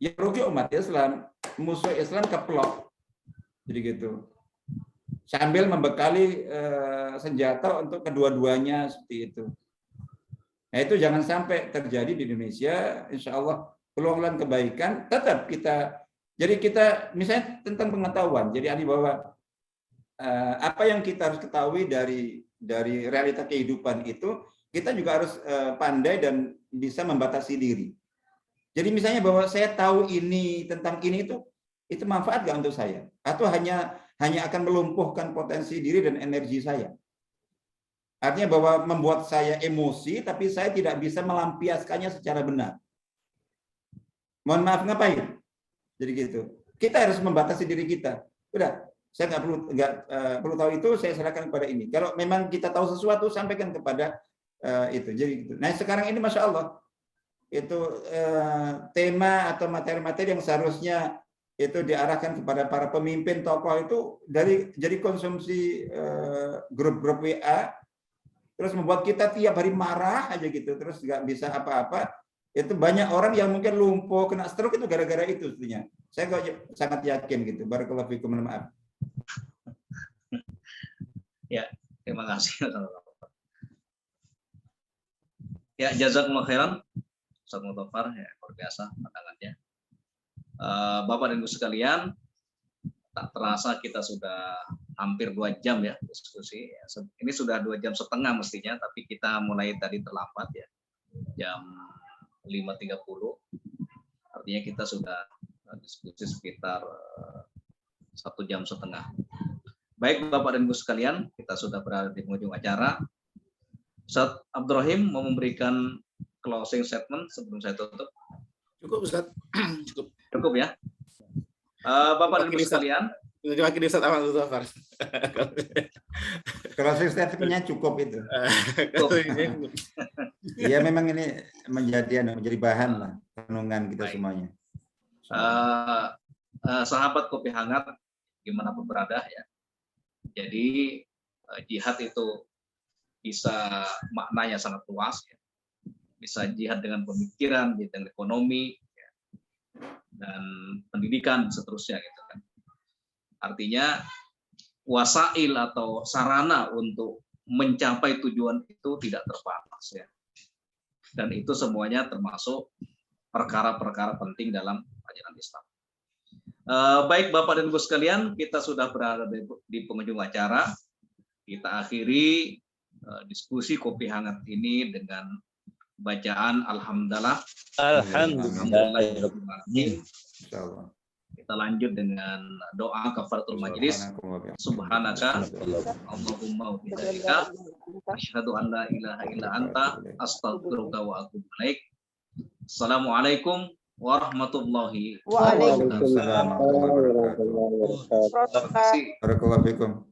yang rugi umat Islam, musuh Islam keplok, jadi gitu. Sambil membekali senjata untuk kedua-duanya seperti itu. Nah itu jangan sampai terjadi di Indonesia. Insya Allah peluang kebaikan tetap kita. Jadi kita misalnya tentang pengetahuan. Jadi bahwa apa yang kita harus ketahui dari realita kehidupan itu, kita juga harus pandai dan bisa membatasi diri. Jadi misalnya bahwa saya tahu ini tentang ini itu manfaat nggak untuk saya? Atau hanya akan melumpuhkan potensi diri dan energi saya. Artinya bahwa membuat saya emosi, tapi saya tidak bisa melampiaskannya secara benar. Mohon maaf, ngapain? Jadi gitu. Kita harus membatasi diri kita. Udah, saya nggak perlu tahu itu, saya serahkan kepada ini. Kalau memang kita tahu sesuatu, sampaikan kepada itu. Jadi gitu. Nah sekarang ini Masya Allah, itu tema atau materi-materi yang seharusnya itu diarahkan kepada para pemimpin tokoh itu jadi konsumsi grup-grup WA, terus membuat kita tiap hari marah aja gitu, terus nggak bisa apa-apa. Itu banyak orang yang mungkin lumpuh, kena stroke itu gara-gara itu sebenarnya. Saya sangat yakin gitu. Barakallahu fikum, maaf. Ya, terima kasih. Ya, jazakumullah khairan. Ustaz Muzaffar, ya, luar biasa pandangannya. Bapak dan Ibu sekalian, tak terasa kita sudah hampir 2 jam ya diskusi. Ini sudah 2 jam setengah mestinya, tapi kita mulai tadi terlambat ya, jam 5.30. Artinya kita sudah diskusi sekitar 1 jam setengah. Baik Bapak dan Ibu sekalian, kita sudah berada di penghujung acara. Ustaz Abdurrahim mau memberikan closing statement sebelum saya tutup. Cukup Ustaz. Cukup ya. Bapak dan Ibu sekalian. Wakil Ustaz Ahmad Muzaffar. Closing statement-nya cukup itu. Iya memang ini menjadi bahan lah renungan kita semuanya. Sahabat kopi hangat gimana pun berada ya. Jadi jihad itu bisa maknanya sangat luas ya. Bisa jihad dengan pemikiran, jihad dengan ekonomi, ya, dan pendidikan, seterusnya gitu kan. Artinya wasail atau sarana untuk mencapai tujuan itu tidak terbatas ya. Dan itu semuanya termasuk perkara-perkara penting dalam ajaran Islam. Baik Bapak dan Ibu sekalian, kita sudah berada di penghujung acara. Kita akhiri diskusi kopi hangat ini dengan bacaan alhamdulillah. Kita lanjut dengan doa kafaratul majlis. Subhanaka Allahumma wa bihamdika asyhadu an la ilaha illa anta astaghfiruka wa atubu ilaik. Assalamualaikum warahmatullahi wabarakatuh. Waalaikumsalam warahmatullahi wabarakatuh. Barakallahu fikum.